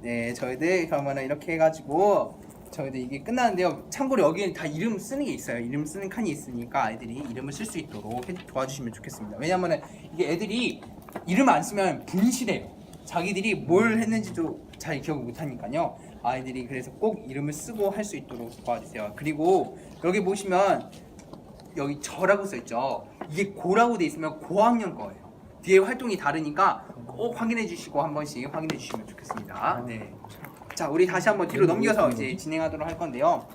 네, 저희들 그러면은 이렇게 해가지고 저희들 이게 끝나는데요. 참고로 여기는 다 이름 쓰는 게 있어요. 이름 쓰는 칸이 있으니까 아이들이 이름을 쓸 수 있도록 도와주시면 좋겠습니다. 왜냐면은 이게 애들이 이름 안 쓰면 분실해요. 자기들이 뭘 했는지도 잘 기억을 못 하니까요. 아이들이 그래서 꼭 이름을 쓰고 할 수 있도록 도와주세요. 그리고 여기 보시면 여기 저라고 써있죠. 이게 고라고 돼 있으면 고학년 거예요. 뒤에 활동이 다르니까 꼭 확인해 주시고 한 번씩 확인해 주시면 좋겠습니다. 네. 자, 우리 다시 한번 뒤로 넘겨서 이제 진행하도록 할 건데요.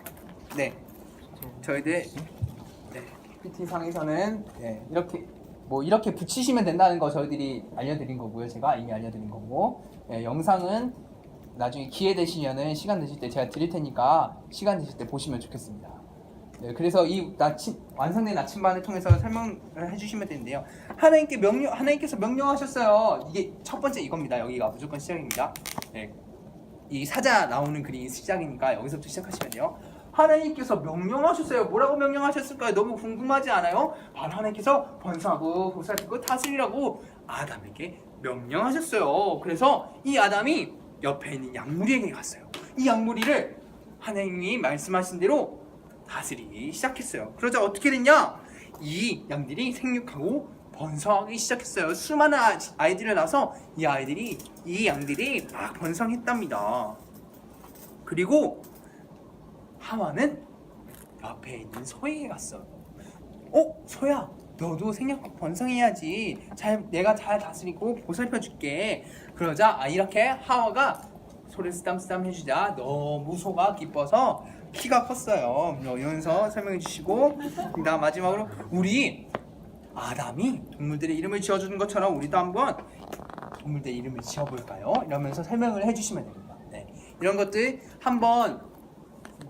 네. 저희들 네. PPT상에서는 네, 이렇게 붙이시면 된다는 거 저희들이 알려드린 거고요. 제가 이미 알려드린 거고 네, 영상은 나중에 기회 되시면은 시간 되실 때 제가 드릴 테니까 시간 되실 때 보시면 좋겠습니다. 네, 그래서 이 완성된 나침반을 통해서 설명을 해주시면 되는데요. 하나님께서 명령하셨어요. 이게 첫 번째 이겁니다. 여기가 무조건 시작입니다. 네, 이 사자 나오는 그림이 시작이니까 여기서부터 시작하시면 돼요. 하나님께서 명령하셨어요. 뭐라고 명령하셨을까요? 너무 궁금하지 않아요? 바로 하나님께서 번성하고 보살피고 다스리라고 아담에게 명령하셨어요. 그래서 이 아담이 옆에 있는 양무리에게 갔어요. 이 양무리를 하나님이 말씀하신 대로 다스리기 시작했어요. 그러자 어떻게 됐냐? 이 양들이 생육하고 번성하기 시작했어요. 수많은 아이들을 낳아서 이 양들이 막 번성했답니다. 그리고 하와는 옆에 있는 소에게 갔어요. 소야, 너도 생육하고 번성해야지. 내가 잘 다스리고 보살펴줄게. 그러자 이렇게 하와가 소를 쓰담쓰담 해주자 너무 소가 기뻐서 키가 컸어요. 이러면서 설명해 주시고 그다음 마지막으로 우리 아담이 동물들의 이름을 지어주는 것처럼 우리도 한번 동물들의 이름을 지어볼까요? 이러면서 설명을 해주시면 됩니다. 네. 이런 것들 한번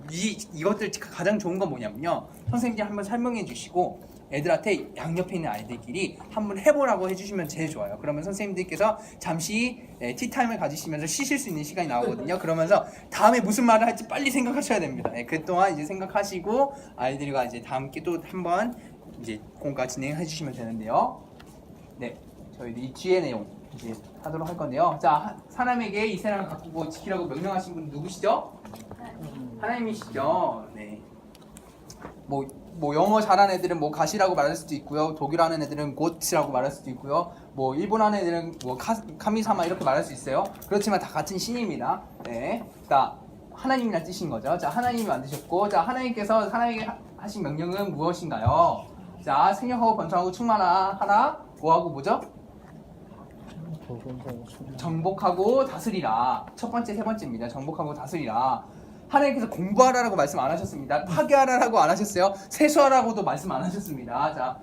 이것들 가장 좋은 건 뭐냐면요. 선생님이 한번 설명해 주시고 애들한테 양옆에 있는 아이들끼리 한번 해보라고 해주시면 제일 좋아요. 그러면 선생님들께서 잠시 티타임을 가지시면서 쉬실 수 있는 시간이 나오거든요. 그러면서 다음에 무슨 말을 할지 빨리 생각하셔야 됩니다. 그동안 이제 생각하시고 아이들과 이제 다음께 또 한번 이제 공과 진행해 주시면 되는데요. 네, 저희들 이 뒤에 내용 이제 하도록 할 건데요. 자, 사람에게 이 세상을 가꾸고 지키라고 명령하신 분 누구시죠? 하나님이시죠. 네. 뭐 영어 잘하는 애들은 뭐 가시라고 말할 수도 있고요. 독일어 하는 애들은 고츠라고 말할 수도 있고요. 뭐 일본 하는 애들은 뭐 카미사마 이렇게 말할 수 있어요. 그렇지만 다 같은 신입니다. 네. 자, 하나님이란 뜻인 거죠. 자, 하나님이 만드셨고, 자, 하나님께서 사람에게 하신 명령은 무엇인가요? 자, 생육하고 번성하고 충만하라. 뭐하고 뭐죠? 정복하고 다스리라. 첫 번째, 세 번째입니다. 정복하고 다스리라. 하나님께서 공부하라라고 말씀 안 하셨습니다. 파괴하라라고 안 하셨어요. 세수하라고도 말씀 안 하셨습니다. 자,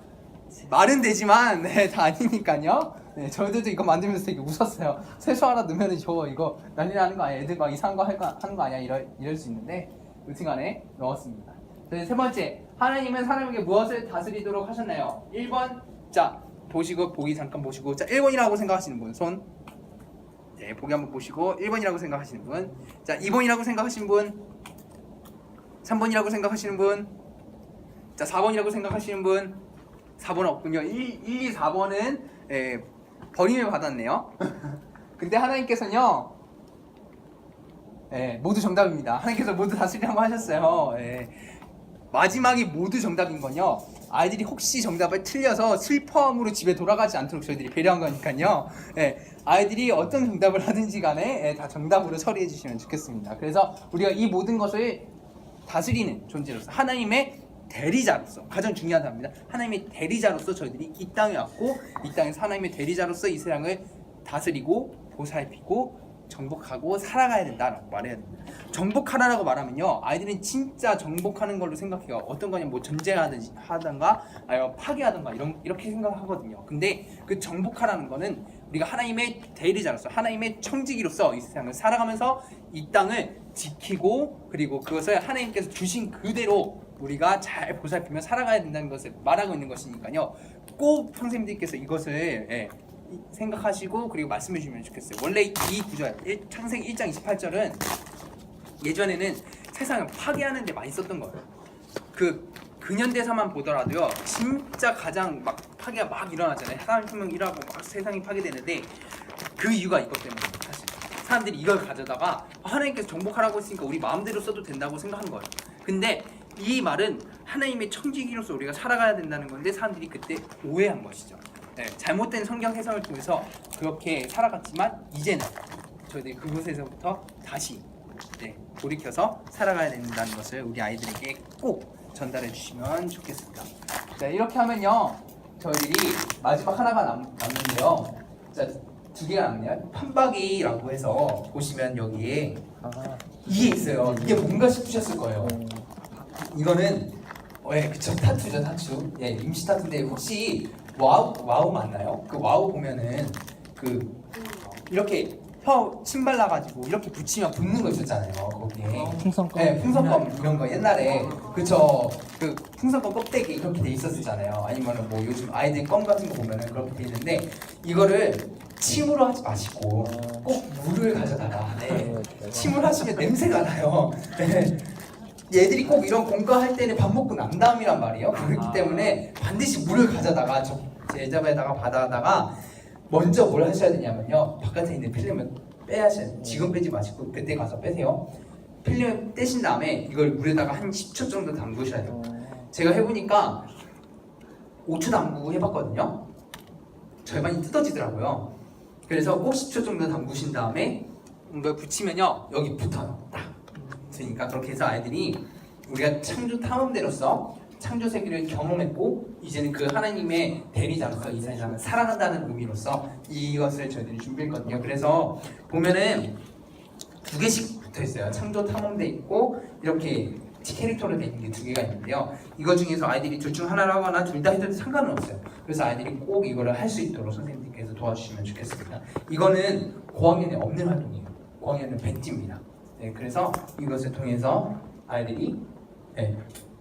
말은 되지만 다 아니니까요. 네, 저희들도 이거 만들면서 되게 웃었어요. 세수하라 넣으면 이거 난리 나는 거 아니야? 애들 막 이상한 거 하는 거 아니야? 이럴 수 있는데 여튼간에 넣었습니다. 세 번째, 하나님은 사람에게 무엇을 다스리도록 하셨나요? 1번, 자 보기 잠깐 보시고, 자 1번이라고 생각하시는 분 손. 네, 보기 한번 보시고 1번이라고 생각하시는 분, 자 2번이라고 생각하시는 분, 3번이라고 생각하시는 분, 자 4번이라고 생각하시는 분. 4번 없군요. 1, 2, 4번은 버림을 받았네요. 근데 하나님께서는요, 모두 정답입니다. 하나님께서 모두 다스리라고 하셨어요. 마지막이 모두 정답인 건요, 아이들이 혹시 정답을 틀려서 슬퍼함으로 집에 돌아가지 않도록 저희들이 배려한 거니까요. 아이들이 어떤 정답을 하든지 간에 다 정답으로 처리해 주시면 좋겠습니다. 그래서 우리가 이 모든 것을 다스리는 존재로서, 하나님의 대리자로서, 가장 중요하답니다. 하나님의 대리자로서 저희들이 이 땅에 왔고, 이 땅에서 하나님의 대리자로서 이 세상을 다스리고 보살피고 정복하고 살아가야 된다라고 말해야 됩니다. 정복하라라고 말하면요, 아이들은 진짜 정복하는 걸로 생각해요. 어떤 거냐, 뭐 전쟁하든가 아니면 파괴하든가 이렇게 생각하거든요. 근데 그 정복하라는 거는 우리가 하나님의 대리자로서, 하나님의 청지기로서 이 세상을 살아가면서 이 땅을 지키고, 그리고 그것을 하나님께서 주신 그대로 우리가 잘 보살피며 살아가야 된다는 것을 말하고 있는 것이니까요. 꼭 선생님들께서 이것을 생각하시고 그리고 말씀해 주시면 좋겠어요. 원래 이 구절 창세기 1장 28절은 예전에는 세상을 파괴하는 데 많이 썼던 거예요. 그 근현대사만 보더라도요, 진짜 가장 막 파괴가 막 일어나잖아요. 사람 혁명 일하고 막 세상이 파괴되는데 그 이유가 이것 때문이에요. 사실 사람들이 이걸 가져다가 하나님께서 정복하라고 했으니까 우리 마음대로 써도 된다고 생각하는 거예요. 근데 이 말은 하나님의 청지기로서 우리가 살아가야 된다는 건데 사람들이 그때 오해한 것이죠. 잘못된 성경 해석을 통해서 그렇게 살아갔지만 이제는 저희들이 그곳에서부터 다시 돌이켜서 살아가야 된다는 것을 우리 아이들에게 꼭 전달해 주시면 좋겠습니다. 자, 이렇게 하면요 저희들이 마지막 하나가 남는데요. 자, 2개가 남네요. 판박이라고 해서 보시면 여기에 이게 있어요. 이게 뭔가 싶으셨을 거예요. 이거는 그쵸, 타투죠, 타투. 임시 타투인데 혹시 와우 맞나요? 그 와우 보면은 그 이렇게 침 발라가지고 이렇게 붙이면 붙는 거 있었잖아요. 거기에. 풍선껌. 풍선껌 이런 거 옛날에 그쵸. 그 풍선껌 껍데기 이렇게 돼 있었잖아요. 아니면은 뭐 요즘 아이들 껌 같은 거 보면은 그렇게 돼 있는데 이거를 침으로 하지 마시고 꼭 물을 가져다가 침을 하시면 냄새가 나요. 얘들이 꼭 이런 공과할 때는 밥 먹고 난 다음이란 말이에요. 그렇기 때문에 반드시 물을 가져다가 제자바에다가 받아다가 먼저 뭘 하셔야 되냐면요. 바깥에 있는 필름을 빼야셔야 돼요. 지금 빼지 마시고 그때 가서 빼세요. 필름을 떼신 다음에 이걸 물에다가 한 10초 정도 담그셔야 돼요. 제가 해보니까 5초 담그고 해봤거든요. 절반이 뜯어지더라고요. 그래서 꼭 10초 정도 담그신 다음에 이걸 붙이면요. 여기 붙어요. 딱. 그러니까 그렇게 해서 아이들이 우리가 창조 탐험대로서 창조 세계를 경험했고 이제는 그 하나님의 대리자로서 이 세상을 살아간다는 의미로서 이것을 저희들이 준비했거든요. 그래서 보면은 2개씩 붙어 있어요. 창조 탐험대 있고 이렇게 캐릭터로 돼 있는 게 2개가 있는데요. 이거 중에서 아이들이 둘 중 하나를 하거나 둘 다 해도 상관은 없어요. 그래서 아이들이 꼭 이거를 할 수 있도록 선생님들께서 도와주시면 좋겠습니다. 이거는 고학년에 없는 활동이에요. 고학년은 벤띠입니다. 그래서 이것을 통해서 아이들이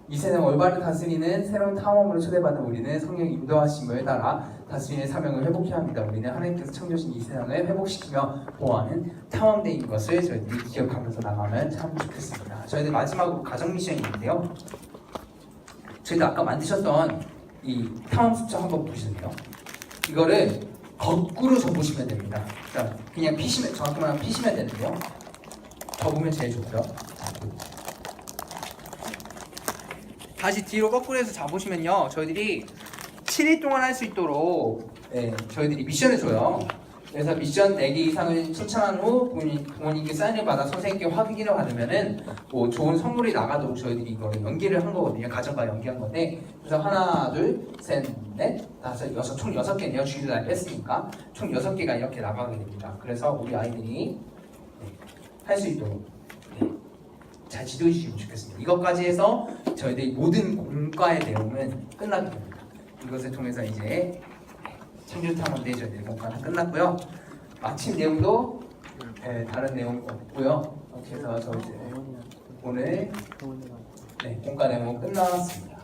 이 세상 올바른 다스리는 새로운 탐험으로 초대받는 우리는 성령 인도하심을 따라 다스리는 사명을 회복해야 합니다. 우리는 하나님께서 창조하신 이 세상을 회복시키며 보호하는 탐험대인 것을 저희들이 기억하면서 나가면 참 좋겠습니다. 저희들 마지막으로 가정 미션이 있는데요. 저희들 아까 만드셨던 이 탐험 수첩 한번 보시세요. 이거를 거꾸로 접으시면 됩니다. 그러니까 그냥 피시면 정확히 말하면 피시면 되는데요. 접으면 제일 좋고요. 다시 뒤로 거꾸로 해서 잡으시면요 저희들이 7일 동안 할 수 있도록 저희들이 미션을 줘요. 그래서 미션 4개 이상을 추천한 후 부모님께 사인을 받아 선생님께 확인을 받으면은 뭐 좋은 선물이 나가도록 저희들이 이거를 연기를 한 거거든요. 가정과 연기한 건데 그래서 하나, 둘, 셋, 넷, 다섯, 여섯 총 6개네요. 주일날 뺐으니까 총 6개가 이렇게 나가게 됩니다. 그래서 우리 아이들이 할 수 있도록 잘 지도해 주시면 좋겠습니다. 이것까지 해서 저희들이 모든 공과의 내용은 끝나게 됩니다. 이것을 통해서 이제 창조탐험대 저희들이 공과는 끝났고요. 마침 내용도 다른 내용 없고요. 이렇게 해서 저희들 오늘 공과 내용은 끝났습니다.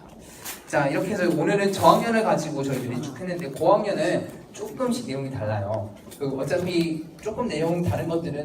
자, 이렇게 해서 오늘은 저학년을 가지고 저희들이 쭉 했는데 고학년은 조금씩 내용이 달라요. 어차피 조금 내용 다른 것들은